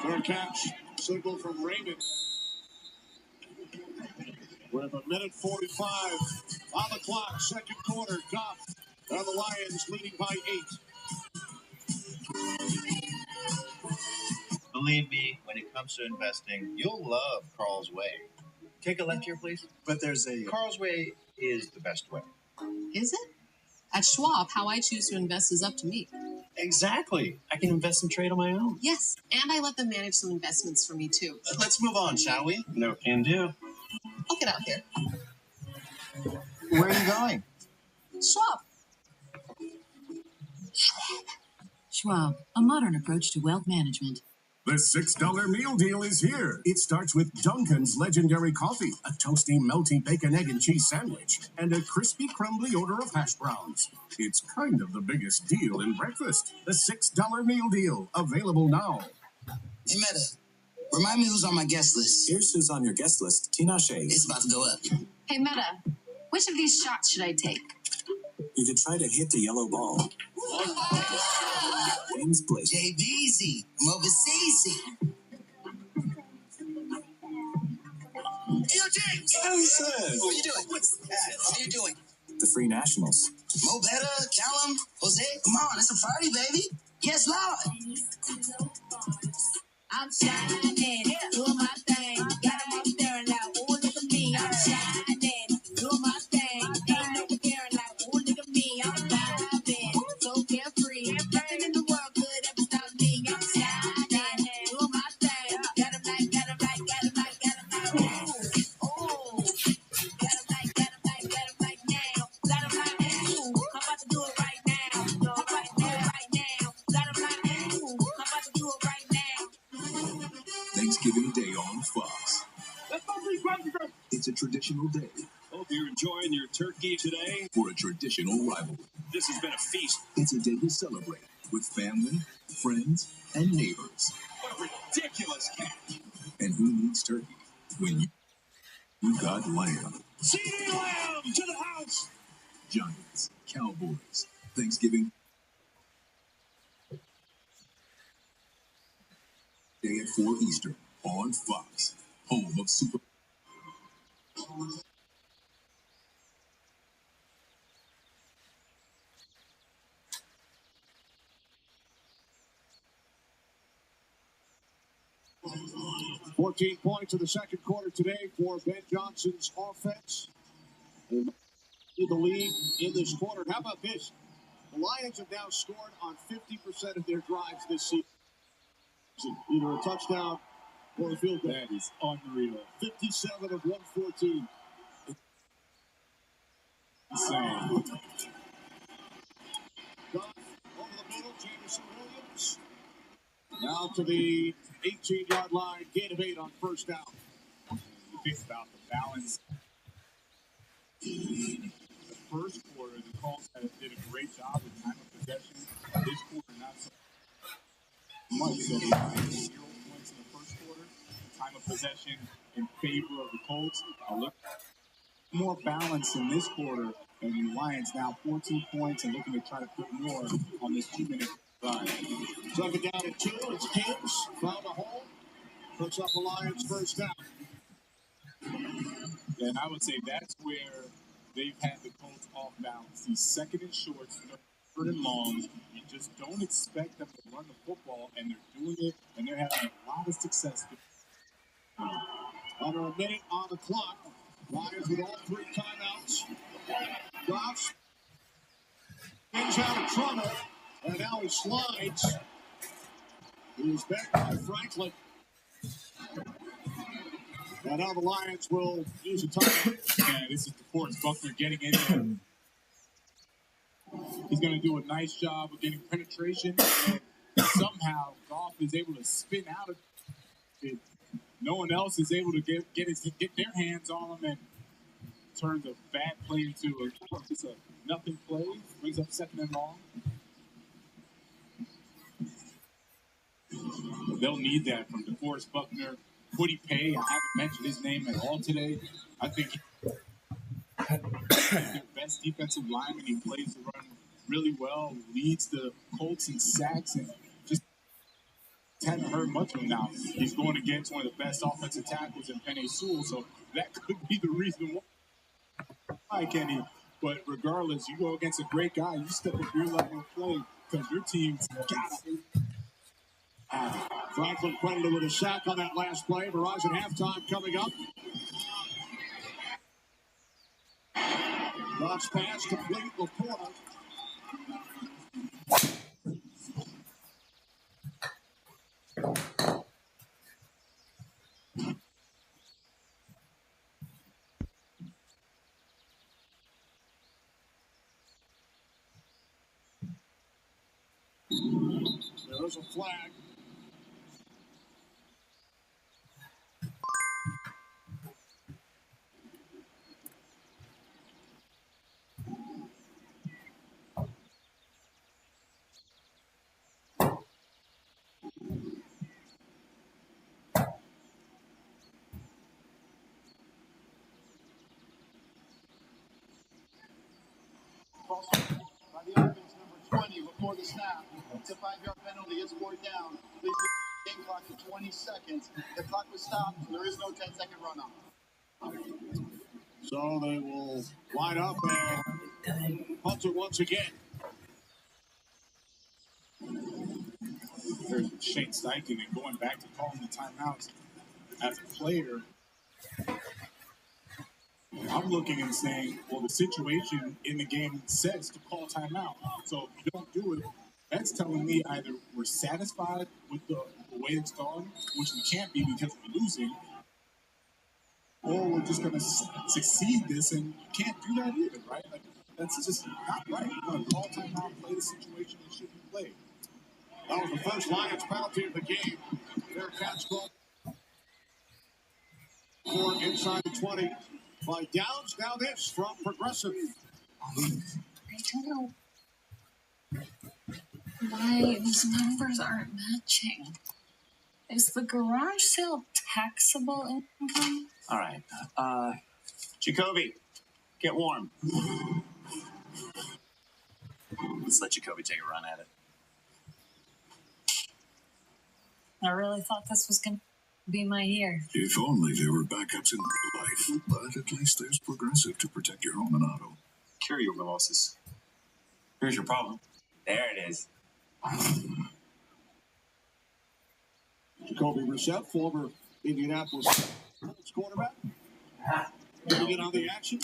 Fair catch, signal from Raymond. With a minute 45 on the clock, second quarter, Goff and the Lions leading by 8. Believe me, when it comes to investing, you'll love Carl's Way. Take a left here, please. But there's a... Carl's Way is the best way. Is it? At Schwab, how I choose to invest is up to me. Exactly. I can invest and trade on my own. Yes, and I let them manage some investments for me, too. Let's move on, shall we? No can do. I'll get out here. Where are you going? Schwab. Schwab, a modern approach to wealth management. The $6 meal deal is here. It starts with Dunkin's legendary coffee, a toasty, melty bacon, egg, and cheese sandwich, and a crispy, crumbly order of hash browns. It's kind of the biggest deal in breakfast. The $6 meal deal, available now. Hey, Meta, remind me who's on my guest list. Here's who's on your guest list. Tinashe. It's about to go up. Hey, Meta, which of these shots should I take? You could try to hit the yellow ball. James Blake. JBZ, Movacizi. Hey, yo, James. What are you doing? What are you doing? The Free Nationals. Mo Better, Callum, Jose. Come on, it's a party, baby. Yes, Lord. I'm shining, doing my thing. Got them up there and like, oh, look at me. I'm shining, doing my thing. Ain't no caring like, oh, look at me. I'm vibing, so carefree. Nothing in the world could ever stop me. I'm shining, doing my thing. Got them like, got them like, got them like, got them like, oh. Got them like, got them like, got them like now. Got them like, ooh, I'm about to do it right now. I'm about to do it right now. Got them like, ooh, I'm about to do it right now. Thanksgiving Day on Fox. It's a traditional day. Hope you're enjoying your turkey today. For a traditional rivalry. This has been a feast. It's a day to celebrate with family, friends, and neighbors. What a ridiculous catch. And who needs turkey when you got lamb? CeeDee Lamb to the house. Giants, Cowboys, Thanksgiving Day at 4 Eastern on Fox, home of Super. 14 points in the second quarter today for Ben Johnson's offense. They lead the lead in this quarter. How about this? The Lions have now scored on 50% of their drives this season. Either a touchdown or a field goal. That is unreal. 57 of 114. Insane. Goff over the middle, Jameson Williams. Now to the 18-yard line, gain of 8 on first down. You think about the balance. The first quarter, the Colts did a great job with time of possession. This quarter, not so much. So they had 0 points in the first quarter. Time of possession in favor of the Colts. I look more balance in this quarter, and the Lions now 14 points and looking to try to put more on this 2-minute drive. Second down at 2. It's Gibbs. Found a hole. Puts up the Lions first down. And I would say that's where they've had the Colts off balance. These second and shorts, third and longs, you just don't expect them to run the football, and they're doing it, and they're having a lot of success. Under a minute on the clock. Lions with all 3 timeouts. Goff gets out of trouble, and now he slides. He is back by Franklin. And now the Lions will use a timeout. Yeah, this is DeForest Buckner getting in there. He's going to do a nice job of getting penetration, and somehow Goff is able to spin out of it. No one else is able to get their hands on him, and turns a bad play into just a nothing play, brings up 2nd and long. They'll need that from DeForest Buckner. Kwity Paye, I haven't mentioned his name at all today. I think he's their best defensive lineman. He plays the run really well, leads the Colts in sacks, and just hadn't heard much of him now. He's going against one of the best offensive tackles in Penei Sewell, so that could be the reason why, Kenny. But regardless, you go against a great guy, you step up your level of play because your team's got it. Franklin credited with a sack on that last play. Verizon halftime coming up. God's pass complete. Laporta. There's a flag. By the offense, number 20 before the snap. It's a 5-yard penalty. It's 4th down. Please the game clock to 20 seconds. The clock was stopped. There is no 10-second runoff. So they will line up and punt it once again. There's Shane Steichen, and going back to calling the timeouts as a player, I'm looking and saying, well, the situation in the game says to call timeout. So if you don't do it, that's telling me either we're satisfied with the way it's gone, which we can't be because we're losing, or we're just going to succeed this, and you can't do that either, right? Like, that's just not right. You're going to call timeout, play the situation that should be played. That was the first Lions penalty of the game. Their catch ball for inside the 20 by Downs. Now this from Progressive. I don't know why these numbers aren't matching. Is the garage sale taxable income? All right. Jacoby, get warm. Let's let Jacoby take a run at it. I really thought this was going to be my year. If only there were backups in real life, but at least there's Progressive to protect your home and auto. Carryover losses. Here's your problem. There it is. Jacoby Brissett, former Indianapolis quarterback. Getting in on the action.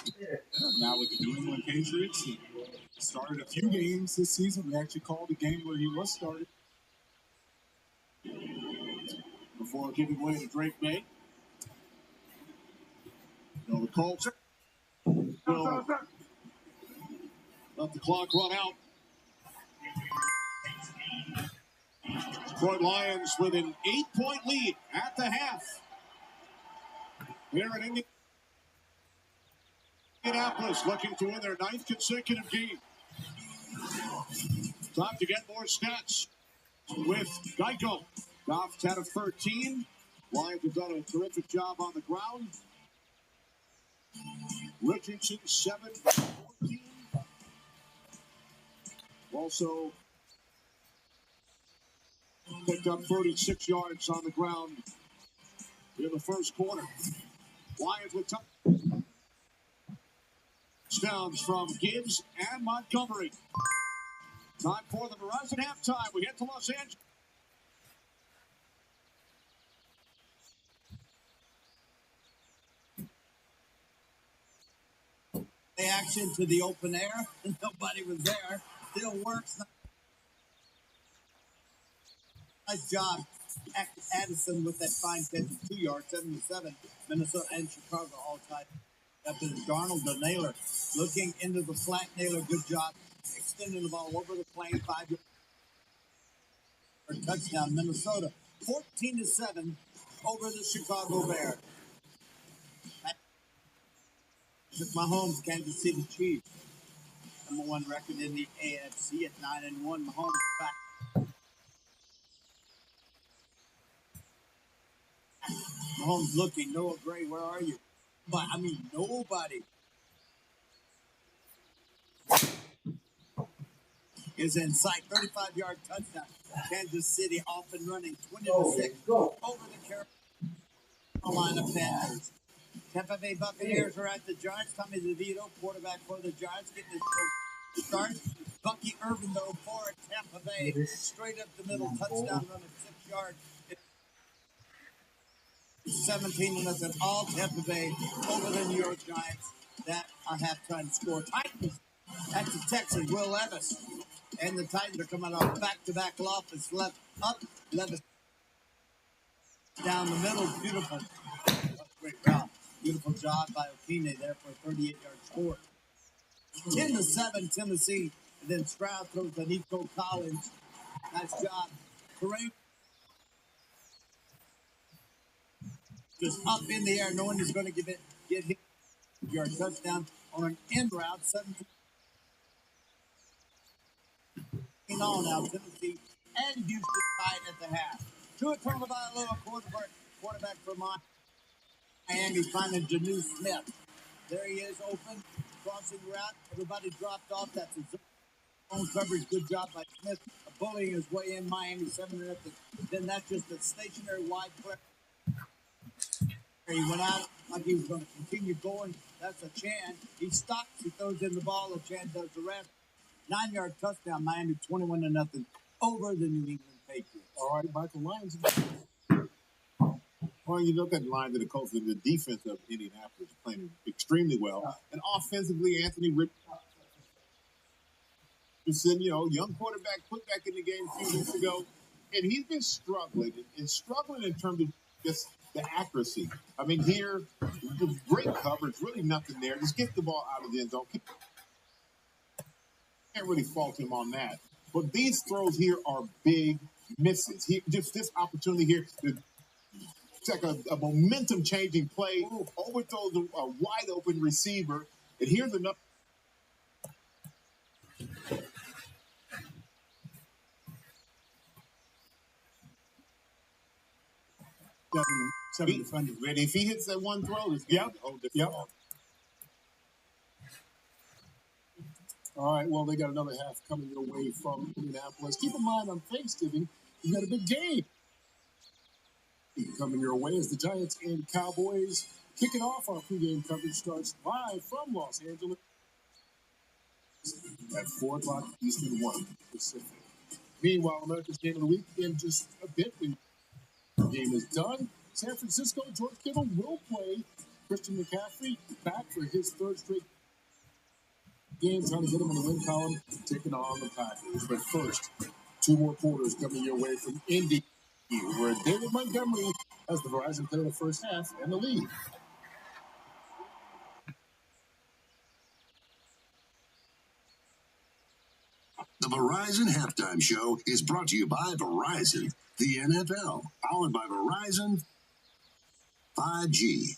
Now with the New England Patriots, he started a few games this season. We actually called a game where he was started. Before giving way to Drake May. So the Colts will let the clock run out. Detroit Lions with an 8-point lead at the half. Here in Indianapolis, looking to win their 9th consecutive game. Time to get more stats with Geico. Goff 10 of 13. Lions have done a terrific job on the ground. Richardson 7 of 14. Also picked up 36 yards on the ground in the first quarter. Lions with touchdowns from Gibbs and Montgomery. Time for the Verizon halftime. We head to Los Angeles. Action to the open air. Nobody was there. Still works. Nice job, Addison, with that fine catch of 2 yards, 7-7. Minnesota and Chicago all tied up in Darnold to Naylor. Looking into the flat, Naylor, good job. Extending the ball over the plane, 5 yards. For touchdown, Minnesota, 14-7 over the Chicago Bears. With Mahomes, Kansas City Chiefs. #1 record in the AFC at 9-1. Mahomes back. Mahomes looking. Noah Gray, where are you? But I mean, nobody is in sight. 35-yard touchdown. Kansas City off and running. 20-6 over the Carolina Panthers. Tampa Bay Buccaneers are at the Giants. Tommy DeVito, quarterback for the Giants, getting his start. Bucky Irvin, though, for Tampa Bay. Straight up the middle, touchdown run at 6 yards. 17-0, all Tampa Bay over the New York Giants. That a halftime score. Titans at the Texans. Will Levis and the Titans are coming off back-to-back losses. Left up, Levis down the middle. Beautiful. Great route. Beautiful job by Okine there for a 38-yard score. 10-7 Tennessee. And then Stroud throws to Nico Collins. Nice job. Kareem just up in the air, knowing he's going to get hit. Yard touchdown on an end route. 17 all now. Tennessee and Houston tied at the half. Tua Tagovailoa, quarterback for Miami, finding Janu Smith. There he is, open, crossing route. Everybody dropped off. That's his own coverage. Good job by Smith. Bullying his way in. Miami 7-0. Then that's just a stationary wide play. He went out like he was going to continue going. That's a Chan. He stops. He throws in the ball. And Chan does the rest. 9-yard touchdown. Miami 21-0 over the New England Patriots. All right, Michael Lyons. Well, you look at the line of the Colts, the defense of Indianapolis is playing extremely well. And offensively, Anthony Richardson, young quarterback, put back in the game a few weeks ago. And he's been struggling in terms of just the accuracy. I mean, here, great coverage, really nothing there. Just get the ball out of the end zone. Can't really fault him on that. But these throws here are big misses. Just this opportunity here to take a momentum-changing play, overthrows a wide-open receiver, and here's another. If he hits that one throw, it's yep. All right, well, they got another half coming your way from Indianapolis. Keep in mind, on Thanksgiving, you got a big game coming your way as the Giants and Cowboys kicking off. Our pregame coverage starts live from Los Angeles at 4 o'clock Eastern, 1 Pacific. Meanwhile, America's Game of the Week in just a bit. The game is done. San Francisco, George Kittle will play. Christian McCaffrey back for his third straight game, trying to get him in the win column, taking on the Packers. But first, 2 more quarters coming your way from Indy, where David Montgomery has the Verizon Player of the first half and the lead. The Verizon Halftime Show is brought to you by Verizon, the NFL, powered by Verizon 5G.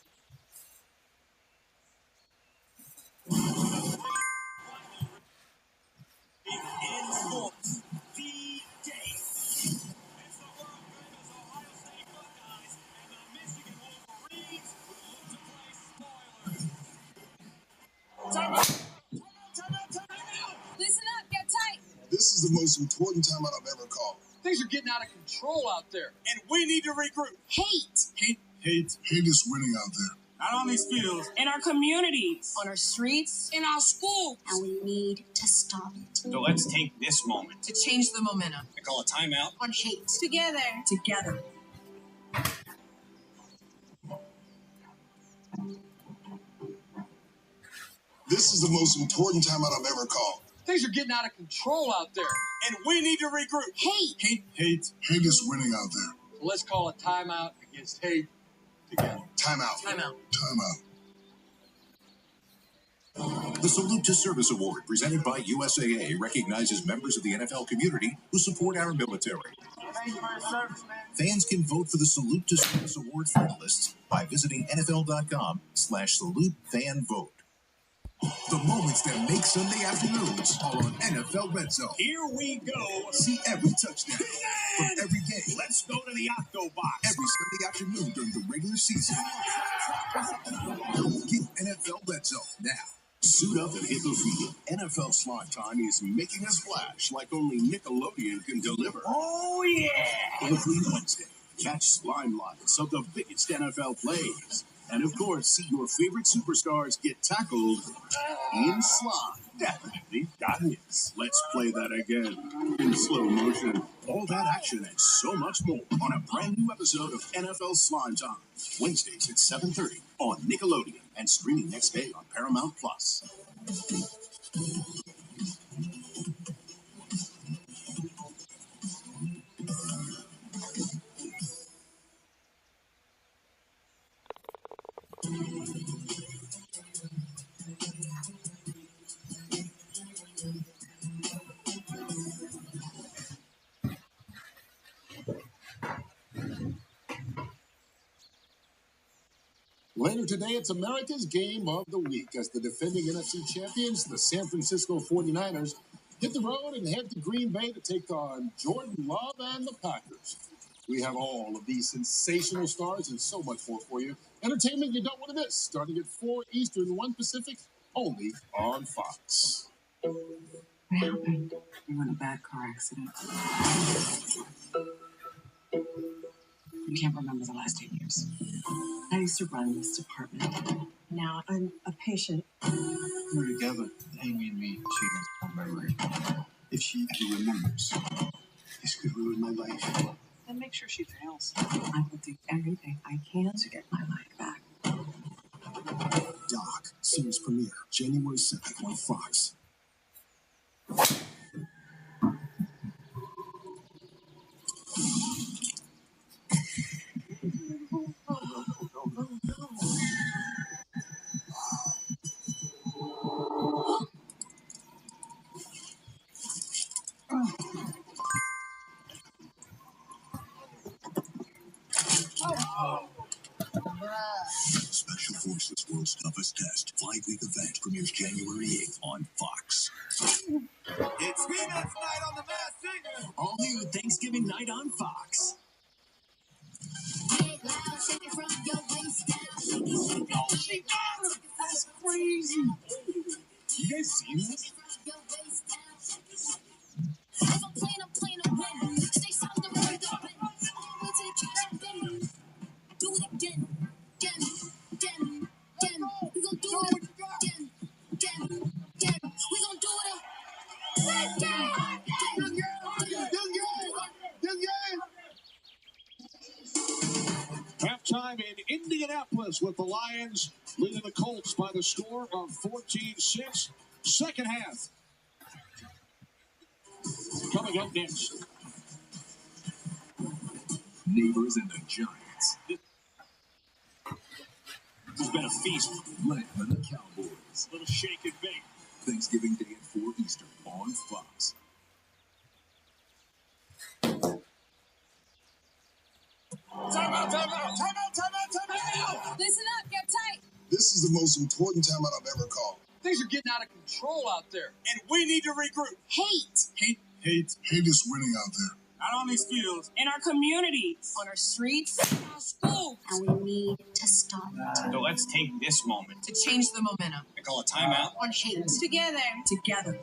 In sports, the day. It's the world famous Ohio State Buckeyes and the Michigan Wolverines who look to play spoilers. Time out. Listen up, get tight. This is the most important timeout I've ever called. Things are getting out of control out there, and we need to regroup. Hate. Hate is winning out there. Not on these fields. In our communities. On our streets. In our schools. And we need to stop it. So let's take this moment To change the momentum. to call a timeout. On hate. Together. This is the most important timeout I've ever called. Things are getting out of control out there, and we need to regroup. Hate. Hate is winning out there. So let's call a timeout against hate together. Timeout. The Salute to Service Award, presented by USAA, recognizes members of the NFL community who support our military. Thank you for your service, man. Fans can vote for the Salute to Service Award finalists by visiting NFL.com/SaluteFanVote. The moments that make Sunday afternoons are on NFL Red Zone. Here we go. See every touchdown from every game. Let's go to the Octo Box. Every Sunday afternoon during the regular season. Get NFL Red Zone now. Suit up and hit the field. NFL Slime Time is making a splash like only Nickelodeon can deliver. Oh, yeah. Every Wednesday, catch slime lots of the biggest NFL plays. And of course, see your favorite superstars get tackled in slime. Definitely got it. Let's play that again in slow motion. All that action and so much more on a brand new episode of NFL Slime Time. Wednesdays at 7:30 on Nickelodeon and streaming next day on Paramount Plus. Later today, it's America's Game of the Week as the defending NFC champions, the San Francisco 49ers, hit the road and head to Green Bay to take on Jordan Love and the Packers. We have all of these sensational stars and so much more for you. Entertainment you don't want to miss, starting at 4 Eastern, 1 Pacific, only on Fox. What happened? You were in a bad car accident. You can't remember the last 8 years. I used to run this department. Now I'm a patient. We're together, Amy and me. She has no memory. If she actually remembers, this could ruin my life. Then make sure she fails. I will do everything I can to get my life back. Doc, series premiere, January 7th on Fox. Special Forces World's Toughest Test 5-week event premieres January 8th on Fox. It's Peanuts night on the Masked Singer. All new Thanksgiving night on Fox. That's crazy. You guys seen this? Do it again. We gonna do it again. We gonna do it Halftime in Indianapolis with the Lions leading the Colts by the score of 14-6. Second half. Coming up next. Neighbors and the Giants. This has been a feast. Led by the Cowboys. Little shake and bake. Thanksgiving Day at 4 Eastern on Fox. Time out. Listen up, get tight. This is the most important timeout I've ever called. Things are getting out of control out there, and we need to regroup. Hate. Hate is winning out there. Not on these fields. In our communities. On our streets. In our schools. And we need to stop it. So let's take this moment To change the momentum. to call a timeout. On hate. Together.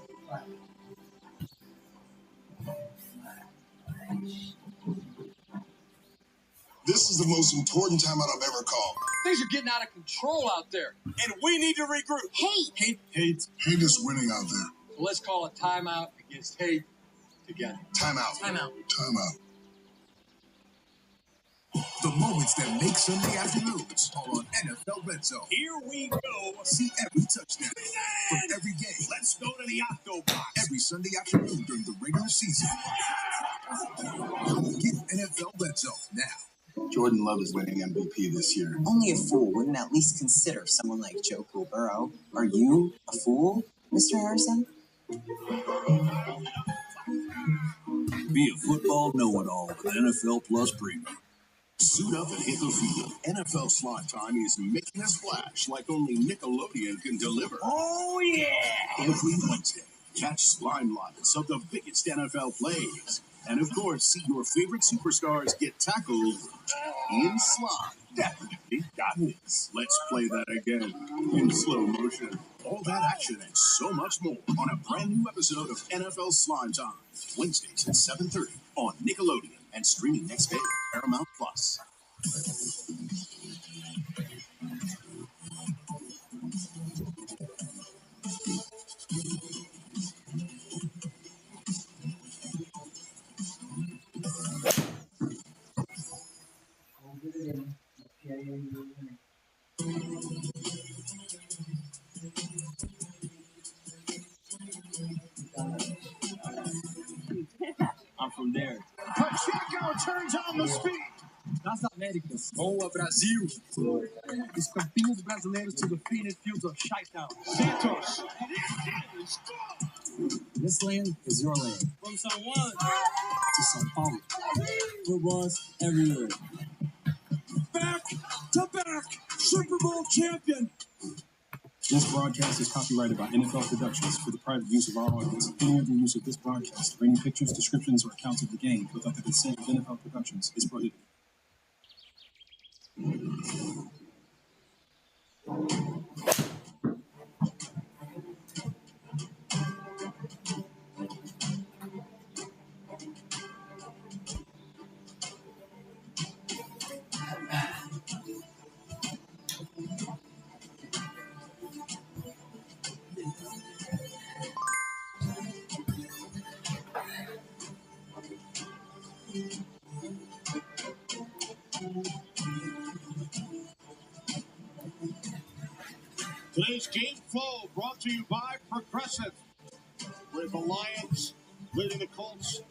This is the most important timeout I've ever called. Things are getting out of control out there, and we need to regroup. Hate. Hate is winning out there. So let's call a timeout against hate together. Timeout. Timeout. The moments that make Sunday afternoons are on NFL Red Zone. Here we go. See every touchdown from every game. Let's go to the Octo Box. Every Sunday afternoon during the regular season. Get NFL Red Zone now. Jordan Love is winning MVP this year. Only a fool wouldn't at least consider someone like Joe Burrow. Are you a fool, Mr. Harrison? Be a football know-it-all with NFL Plus Premium. Suit up and hit the field. NFL Slime Time is making a splash like only Nickelodeon can deliver. Oh, yeah! Every Wednesday, catch slime lots of the biggest NFL plays. And of course, see your favorite superstars get tackled in slime. Definitely got his. Let's play that again in slow motion. All that action and so much more on a brand new episode of NFL Slime Time. Wednesdays at 7:30 on Nickelodeon and streaming next day on Paramount Plus. I'm from there. Pacheco turns on the speed. Das Américas, boa Brasil. Os campinhos brasileiros to the defeated fields of Chi-Town. Santos. This land is your land. From San Juan to Sao Paulo. Footballs everywhere. Back to back, Super Bowl champion. This broadcast is copyrighted by NFL Productions for the private use of our audience. Any other use of this broadcast, or any pictures, descriptions, or accounts of the game without the consent of NFL Productions is prohibited. Today's game flow brought to you by Progressive, with the Lions leading the Colts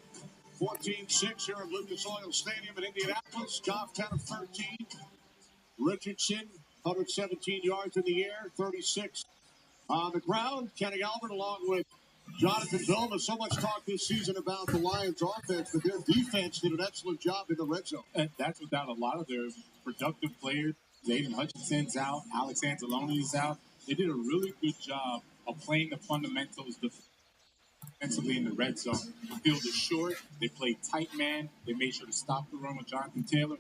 14-6 here at Lucas Oil Stadium in Indianapolis. Goff 10 of 13. Richardson 117 yards in the air, 36 on the ground. Kenny Albert along with Jonathan Vilma. So much talk this season about the Lions offense, but their defense did an excellent job in the red zone. And that's without a lot of their productive players. Aiden Hutchinson's out. Alex Anzalone's out. They did a really good job of playing the fundamentals defensively in the red zone. The field is short. They played tight man. They made sure to stop the run with Jonathan Taylor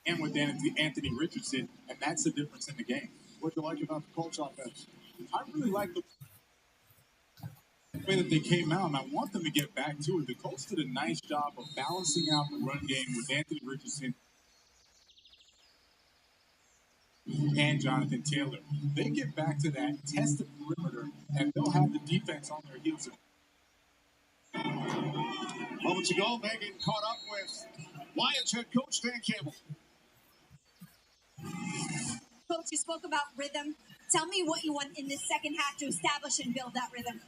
and with Anthony Richardson, and that's the difference in the game. What do you like about the Colts offense? I really like the way that they came out, and I want them to get back to it. The Colts did a nice job of balancing out the run game with Anthony Richardson and Jonathan Taylor. They get back to that, test the perimeter, and they'll have the defense on their heels. Moments ago, Megan caught up with Lions head coach Dan Campbell. Coach, you spoke about rhythm. Tell me what you want in this second half to establish and build that rhythm.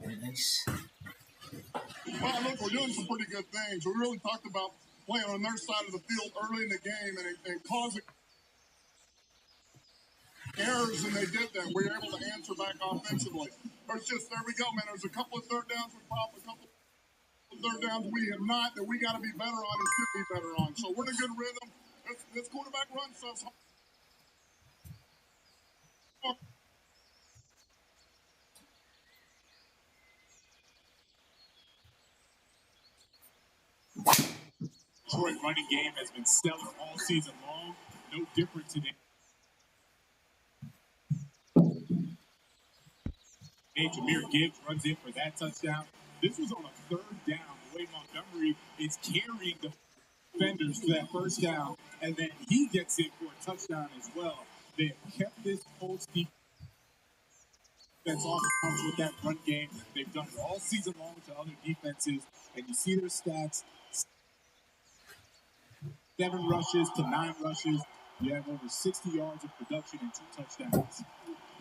Nice. Well, look, we're doing some pretty good things. We really talked about playing on their side of the field early in the game and causing errors, and they did that. We were able to answer back offensively. There's just, there we go, man. There's a couple of third downs we popped, a couple of third downs we have not, that we got to be better on and should be better on. So we're in a good rhythm. This quarterback run stuff's Detroit running game has been stellar all season long. No different today. Jameer Gibbs runs in for that touchdown. This was on a third down. The way Montgomery is carrying the defenders to that first down, and then he gets in for a touchdown as well. They have kept this Colts defense off balance with that run game. They've done it all season long to other defenses, and you see their stats. 7 rushes to 9 rushes. You have over 60 yards of production and 2 touchdowns.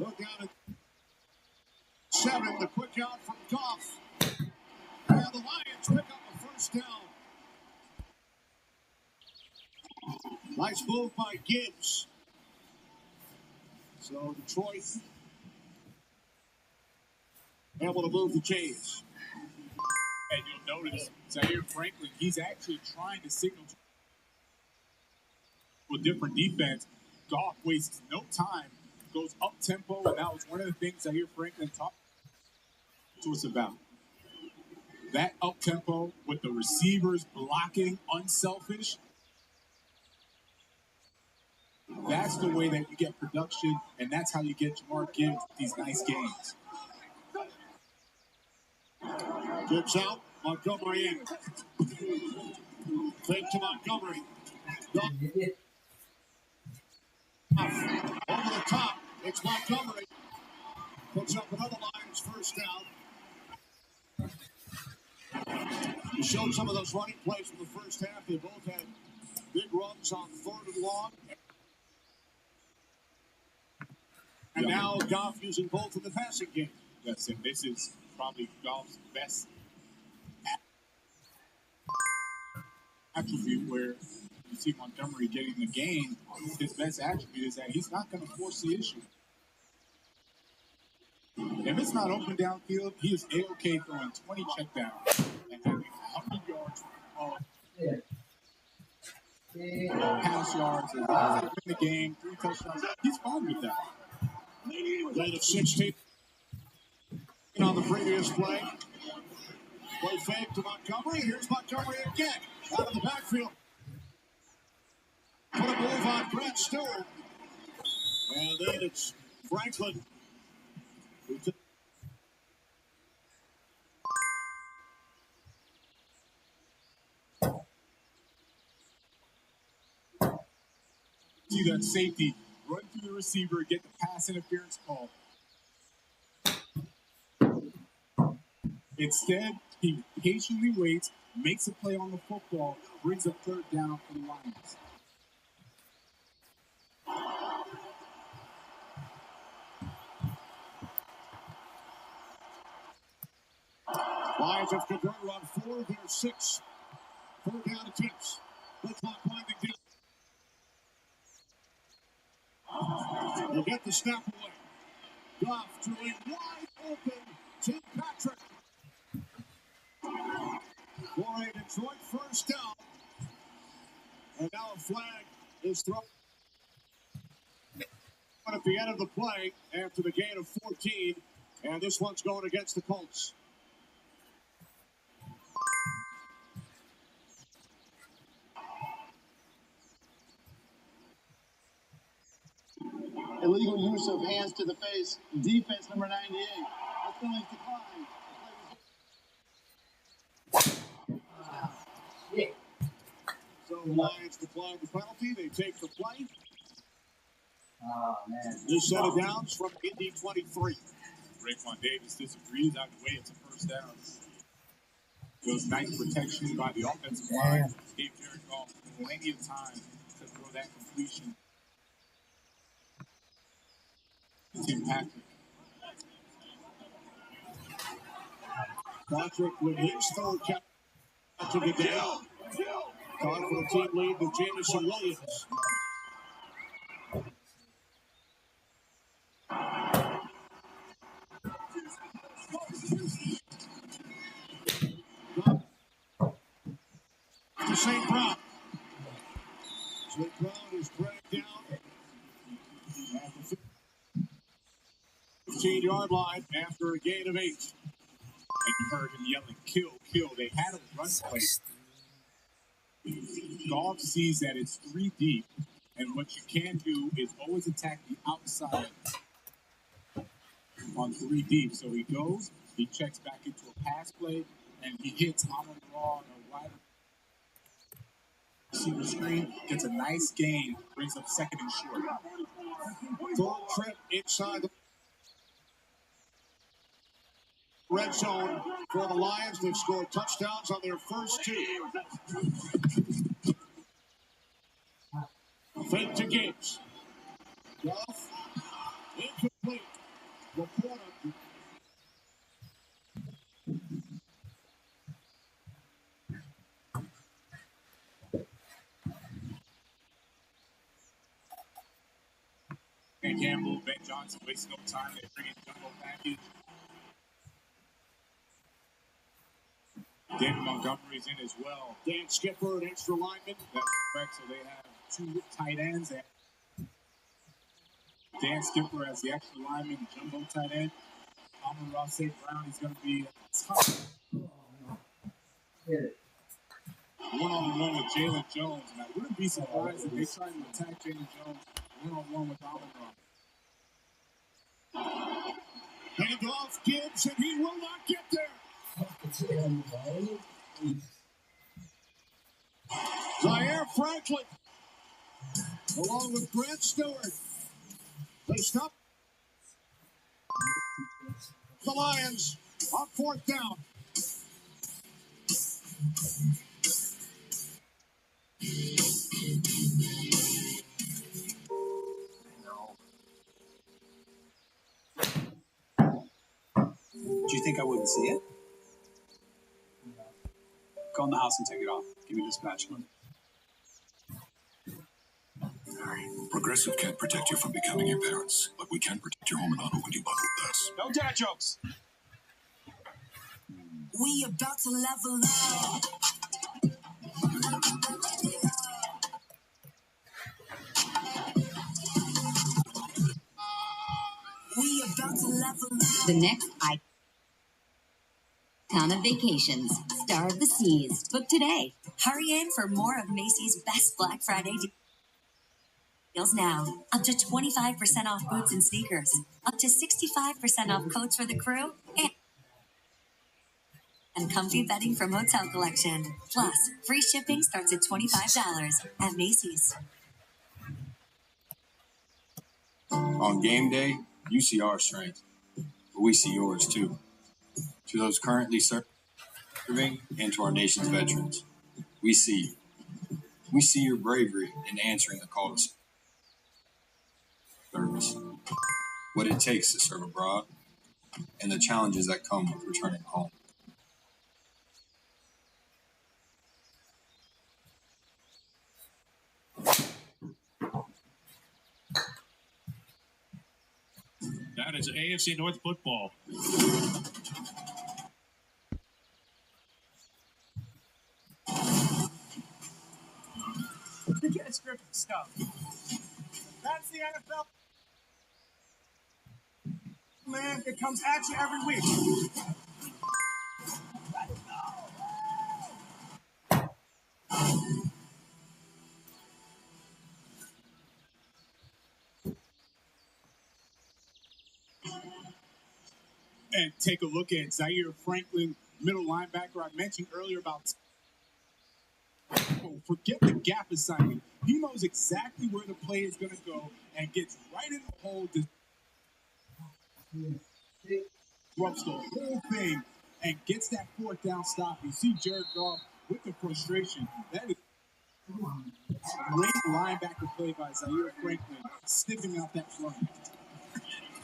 Look down at 7, the quick out from Goff. And the Lions pick up the first down. Nice move by Gibbs. So Detroit able to move the chains. And you'll notice Zaire Franklin, he's actually trying to signal to a different defense. Goff wastes no time, goes up tempo, and that was one of the things Zaire Franklin talked to us about. That up tempo with the receivers blocking, unselfish. That's the way that you get production, and that's how you get Jamar Gibbs these nice games. Gibbs out, Montgomery in. Fake to Montgomery. Over the top, it's Montgomery. Puts up another Lions first down. He showed some of those running plays from the first half. They both had big runs on 3rd and long. And now Goff using both in the passing game. Yes, and this is probably Goff's best attribute, where you see Montgomery getting the gain. His best attribute is that he's not going to force the issue. If it's not open downfield, he is A-OK throwing 20 checkdowns and having 100 yards pass yards, and in the game, 3 touchdowns. He's fine with that. Gain of 16 on the previous play. Play fake to Montgomery. Here's Montgomery again. Out of the backfield. Put a move on Brent Stewart. And then it's Franklin. See that safety run through the receiver, get the pass interference call. Instead, he patiently waits, makes a play on the football, brings a 3rd down for the Lions. Lions have converted on 4 of their 6 4th down attempts. The clock winding down. We'll get the snap away. Goff to a wide open Tim Patrick. For a Detroit first down. And now a flag is thrown at the end of the play after the gain of 14. And this one's going against the Colts. Illegal use of hands to the face. Defense number 98. The penalty declined. So the Lions decline the penalty. They take the play. Oh, man. This set of downs from Indy 23. Raekwon Davis disagrees. Either way, it's a first down. It was nice protection by the offensive line. Gave Jared Goff plenty of time to throw that completion. Tim Patrick. Patrick with his 3rd catch of the day. Time for the team lead with Jamison Williams. To St. Brown. St. Brown is dragged down at the 15-yard line after a gain of 8. And you heard him yelling, kill, kill. They had a run play. Goff sees that it's 3 deep, and what you can do is always attack the outside on 3 deep. So he goes, he checks back into a pass play, and he hits Amon Ra on a wide receiver screen, gets a nice gain, brings up 2nd and short. Full trip inside the red zone for the Lions. They've scored touchdowns on their first 2. Fake to Gibbs. Goff. Incomplete. Report up. And Campbell, Ben Johnson wastes no time. They bring in jumbo package. David Montgomery's in as well. Dan Skipper, an extra lineman. That's correct. So they have two tight ends. Dan Skipper as the extra lineman, jumbo tight end. Amon-Ra St. Brown, he's going to be tough. One-on-one with Jalen Jones. And I wouldn't be surprised if they try to attack Jalen Jones one-on-one with Amon-Ra. Hand off Gibbs, and he will not get there. Zaire Franklin, along with Grant Stewart. They stop the Lions on fourth down. Do you think I wouldn't see it? Go in the house and take it off. Give me the spatula. Progressive can't protect you from becoming your parents, but we can protect your home and auto when you bundle with us. No dad jokes. We about to level up. We about to level up. The next icon of vacations, Star of the Seas. Book today. Hurry in for more of Macy's best Black Friday deals now. Up to 25% off boots and sneakers. Up to 65% off coats for the crew. And comfy bedding from Hotel Collection. Plus, free shipping starts at $25 at Macy's. On game day, you see our strength, but we see yours too. To those currently serving and to our nation's veterans, we see you. We see your bravery in answering the call to service, what it takes to serve abroad, and the challenges that come with returning home. That is AFC North football. You get scripted stuff. That's the NFL. Man, it comes at you every week. And take a look at Zaire Franklin, middle linebacker. I mentioned earlier about forget the gap assignment. He knows exactly where the play is going to go and gets right in the hole. Disrupts the whole thing and gets that fourth down stop. You see Jared Goff with the frustration. That is great linebacker play by Zaire Franklin, sniffing out that front.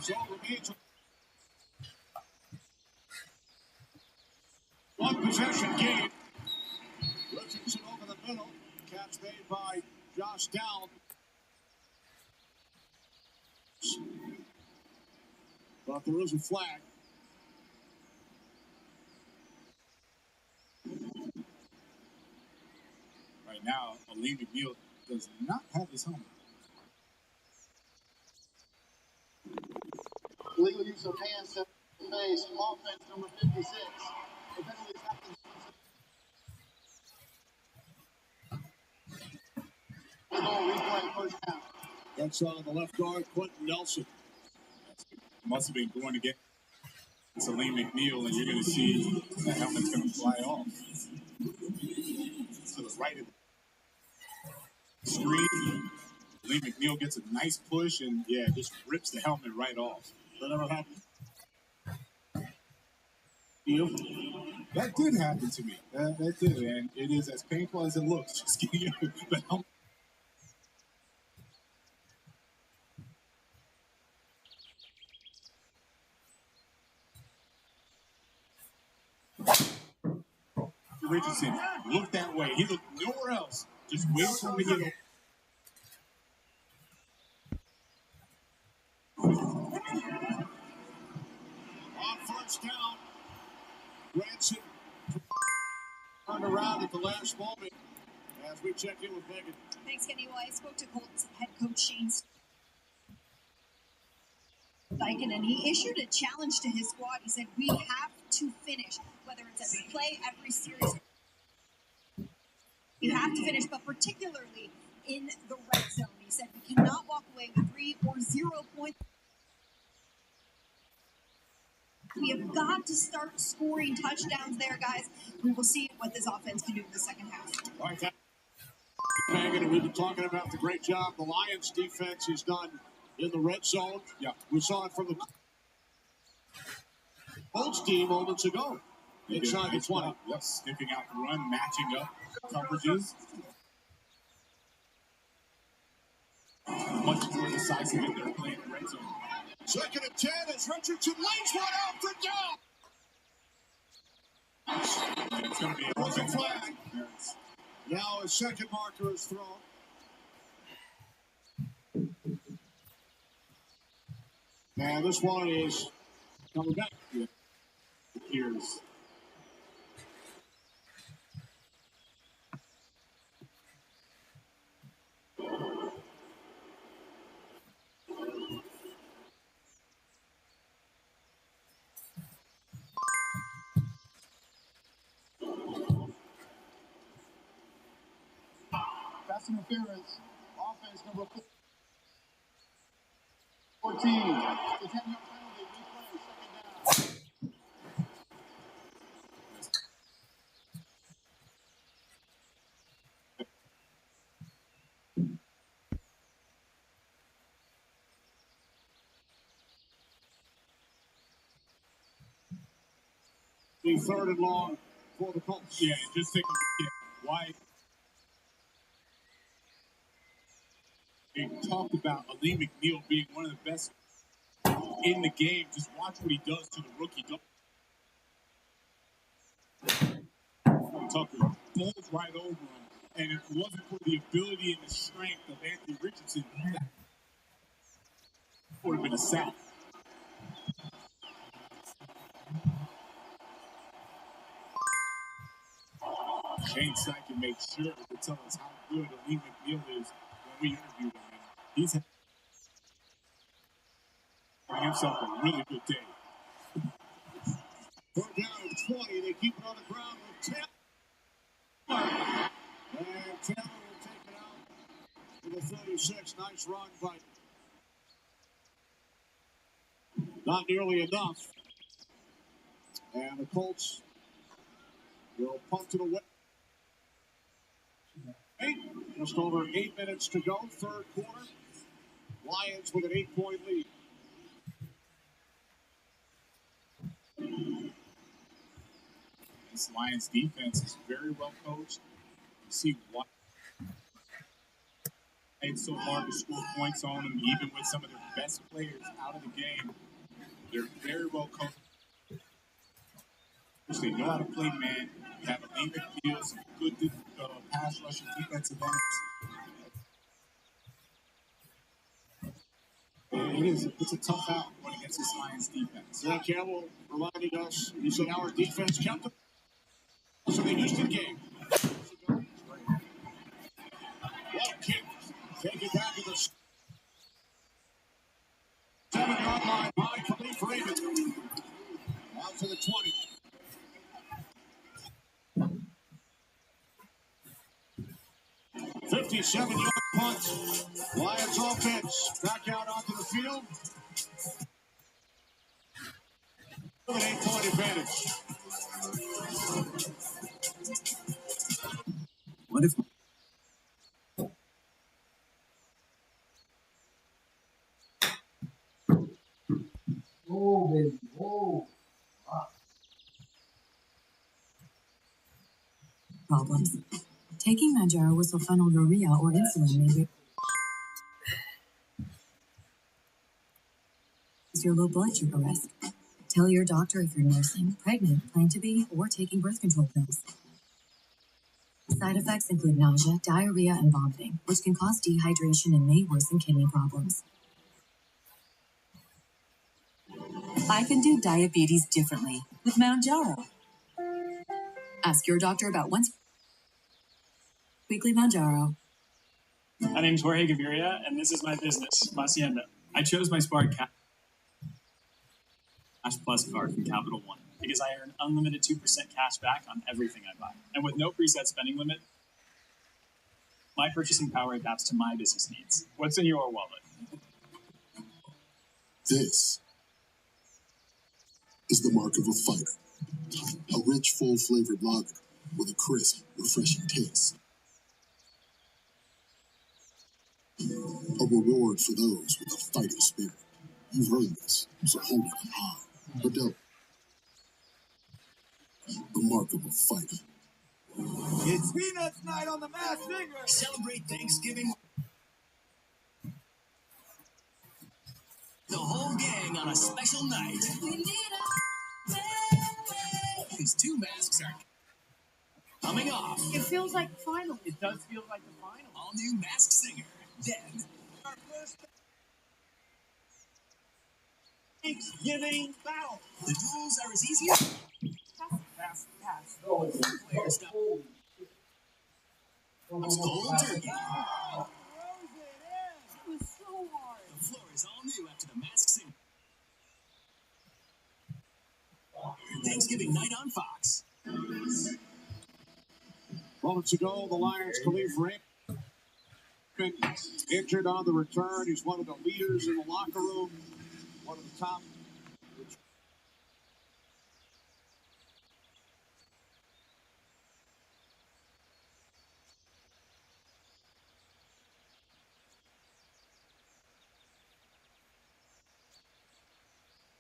So remains one possession game. Richardson over the middle. Catch made by Josh Down. But there is a flag. Right now, Aleem McNeil does not have his helmet. Illegal use of hands to the face. Offense number 56. The penalties happen. Replay first down. That's on the left guard, Quentin Nelson. Must have been going against Aleem McNeil, and you're going to see the helmet's going to fly off. To the right of the screen, Aleem McNeil gets a nice push, and yeah, just rips the helmet right off. That never happened. That did happen to me. That did, and it is as painful as it looks. Just getting the helmet. Richardson looked that way. He looked nowhere else. Just wait for him to get On first down, Ransom around at the last moment as we check in with Megan. Thanks, Kenny. Well, I spoke to Colts head coach Shane Steichen, and he issued a challenge to his squad. He said, we have to finish, whether it's every play, every series. We have to finish, but particularly in the red zone. He said, we cannot walk away with 3 or 0 points. We have got to start scoring touchdowns there, guys. We will see what this offense can do in the second half. All right, Megan, and we've been talking about the great job the Lions defense has done in the red zone. Yeah, we saw it from the Colts team moments ago. Inside the 20. Yep, sniffing out the run, matching up coverages. Much more decisive in their play in the red zone. 2nd and 10 as Richardson lays one out for down. It's going to be a flag. Now a second marker is thrown. And this one is coming back. Yeah. Here's Pass interference. Offense number 14. The 10-yard penalty. Replay. Second down. The 3rd and long for the Colts. Yeah, just take a look at why they talked about Ali McNeil being one of the best in the game. Just watch what he does to the rookie. Tucker bowls right over him, and if it wasn't for the ability and the strength of Anthony Richardson, that would have been a sack. Shane Steichen made sure to tell us how good Ali McNeil is when we interviewed him. And he's having himself a really good day. 3rd down and 20. They keep it on the ground with Taylor. And Taylor will take it out to the 36. Nice run, but not nearly enough. And the Colts will punt it away. Just over 8 minutes to go, 3rd quarter. Lions with an 8-point lead. This Lions defense is very well coached. You see why it's so hard to score points on them, even with some of their best players out of the game. They're very well coached. They know how to play man. You have a lean McNeil, some good pass rushing defensive ends. It's a tough out going against this Lions defense. Zach Campbell reminding us, he said our defense kept them. So the Houston game. What a kick. Take it back to the 7-yard line by Khalif Raymond. Out to the 20. "57-yard punt. Lions offense back out onto the field. With an 8-point advantage. What if... Oh, baby. Oh. Wow. Problems. Taking Manjaro will sulfonyl urea or insulin may raise your low blood sugar risk. Tell your doctor if you're nursing, pregnant, plan to be, or taking birth control pills. Side effects include nausea, diarrhea, and vomiting, which can cause dehydration and may worsen kidney problems. I can do diabetes differently with Manjaro. Ask your doctor about once Weekly Manjaro. My name's Jorge Gaviria, and this is my business, Hacienda. I chose my Spark Cash Plus card from Capital One because I earn unlimited 2% cash back on everything I buy. And with no preset spending limit, my purchasing power adapts to my business needs. What's in your wallet? This is the mark of a fighter. A rich, full-flavored lager with a crisp, refreshing taste. A reward for those with a fighting spirit. You've heard this, so hold it high. But don't. The mark of a fighter. It's Peanuts Night on the Masked Singer. Celebrate Thanksgiving. The whole gang on a special night. These two masks are coming off. It feels like the final. It does feel like the final. All new Masked Singer. Then Our first Thanksgiving battle. the duels are as easy as Pass. players stop. It's cold turkey. It was so hard. The floor is all new after the Masked Singer. Thanksgiving night on Fox. Moments ago, the Lions' Khalif Raymond injured on the return. He's one of the leaders in the locker room, one of the top.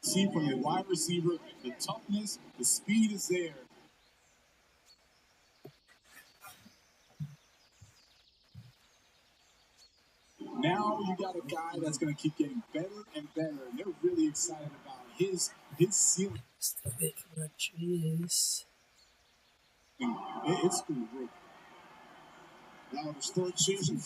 See from the wide receiver, the toughness, the speed is there. Now you got a guy that's going to keep getting better and better, and they're really excited about his ceiling. Still wait for that cheese. It's cool, bro. Now in his third season.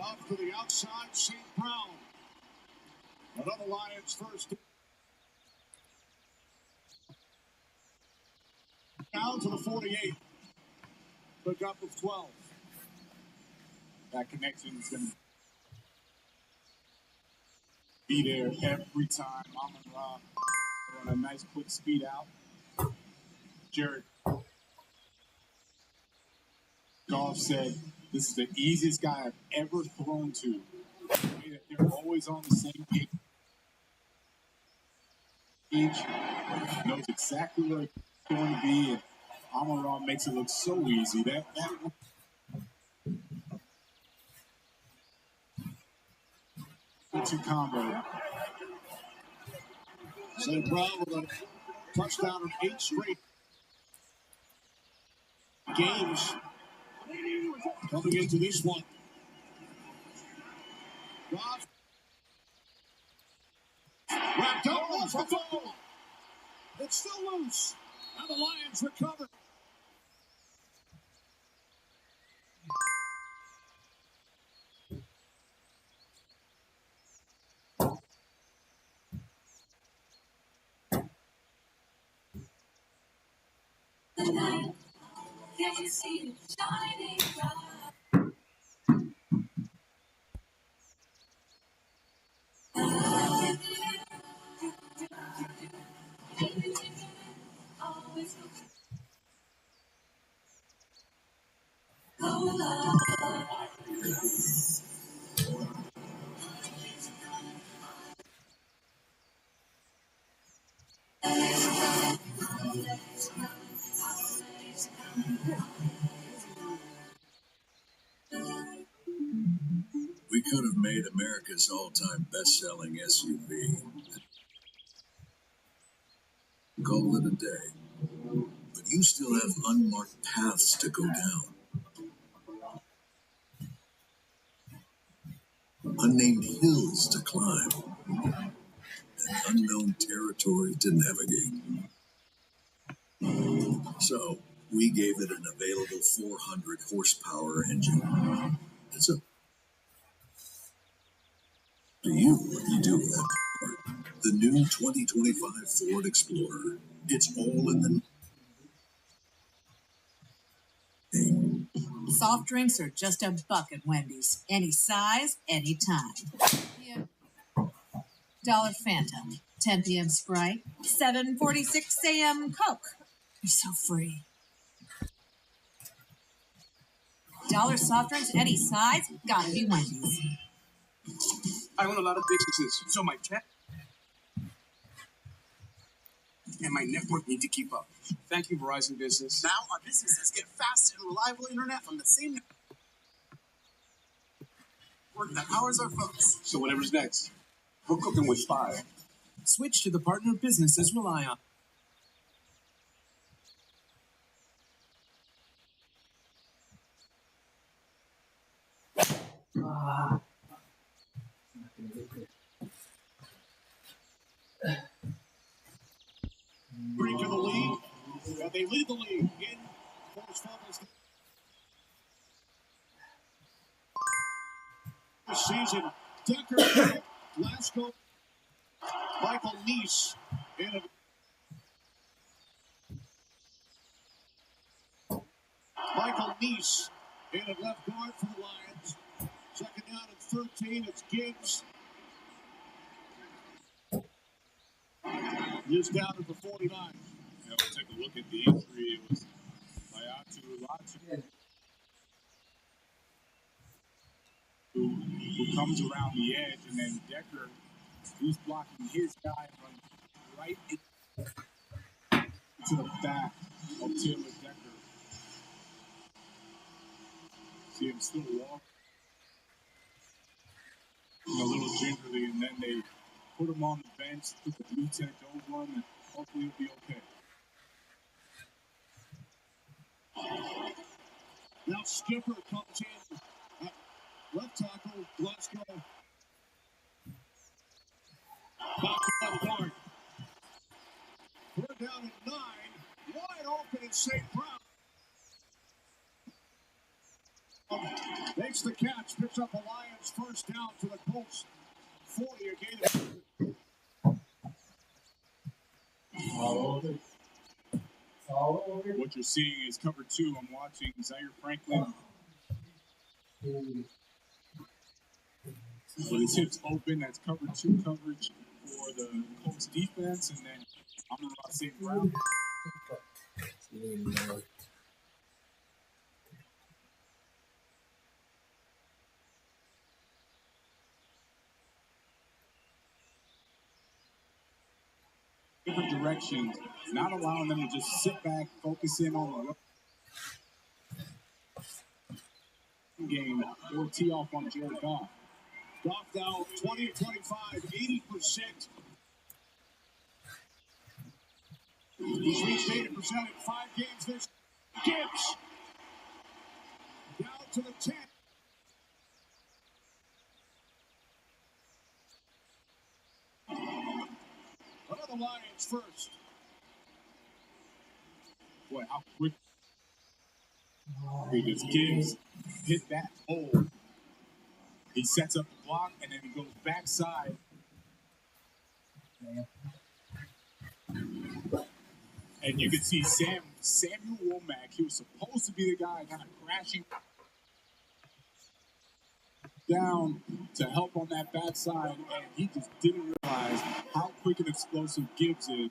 Off to the outside, St. Brown. Another Lions first. Down to the 48. Pick up of 12. That connection is going to be there every time. Amon-Ra on a nice quick speed out. Jared Goff said, this is the easiest guy I've ever thrown to. They're always on the same page. Knows exactly where it's going to be, and Amon-Ra makes it look so easy. That two combo. St. Brown with a touchdown in 8 straight games. Coming into this one. Goff. Wrapped up off the ball. It's still loose. And the Lions recover. Can you see it shining bright? We could have made America's all-time best-selling SUV. Call it a day. But you still have unmarked paths to go down. Unnamed hills to climb. And unknown territory to navigate. So, we gave it an available 400 horsepower engine. It's up to you what you do with that power. The new 2025 Ford Explorer. It's all in the Soft drinks are just $1 at Wendy's. Any size, any time. Yeah. $1 Fanta, 10 p.m. Sprite, 7:46 a.m. Coke. You're so free. $1 soft drinks, any size, gotta be Wendy's. I own a lot of businesses, so my tech and my network need to keep up. Thank you, Verizon Business. Now our businesses get fast and reliable internet from the same network that powers our phones. So whatever's next. We're cooking with fire. Switch to the partner businesses rely on. Break in the lead, and they lead the league in forced fumbles this season. Decker, Glasgow, Michael Neese in a Michael Neese in a left guard for the Lions. Second down and 13. It's Gibbs. He's down at the 49. You know, take a look at the injury. It was Latu who comes around the edge, and then Decker, who's blocking his guy, runs right into the back of Taylor Decker. See him still walk a little gingerly, and then they put him on the bench, put the blue tent over him, and hopefully he'll be okay. Now Skipper comes in at left tackle, Glasgow. Back to left guard. We're down at 9. Wide open in St. Brown. Makes the catch, picks up a Lions first down to the Colts. 40 a gain. What you're seeing is cover 2. I'm watching Zaire Franklin. With his hips open, that's cover 2 coverage for the Colts defense, and then Amon-Ra St. Brown. Different directions, not allowing them to just sit back, focus in on the game or tee off on Jared Goff. Goff now 20-25, 80%. He's reached 80% in 5 games this. Gibbs down to the 10. Another Lions first. Boy, how quick because Gibbs hit that hole. He sets up the block, and then he goes backside. And you can see Samuel Womack. He was supposed to be the guy kind of crashing down to help on that backside, and he just didn't realize how quick and explosive Gibbs is.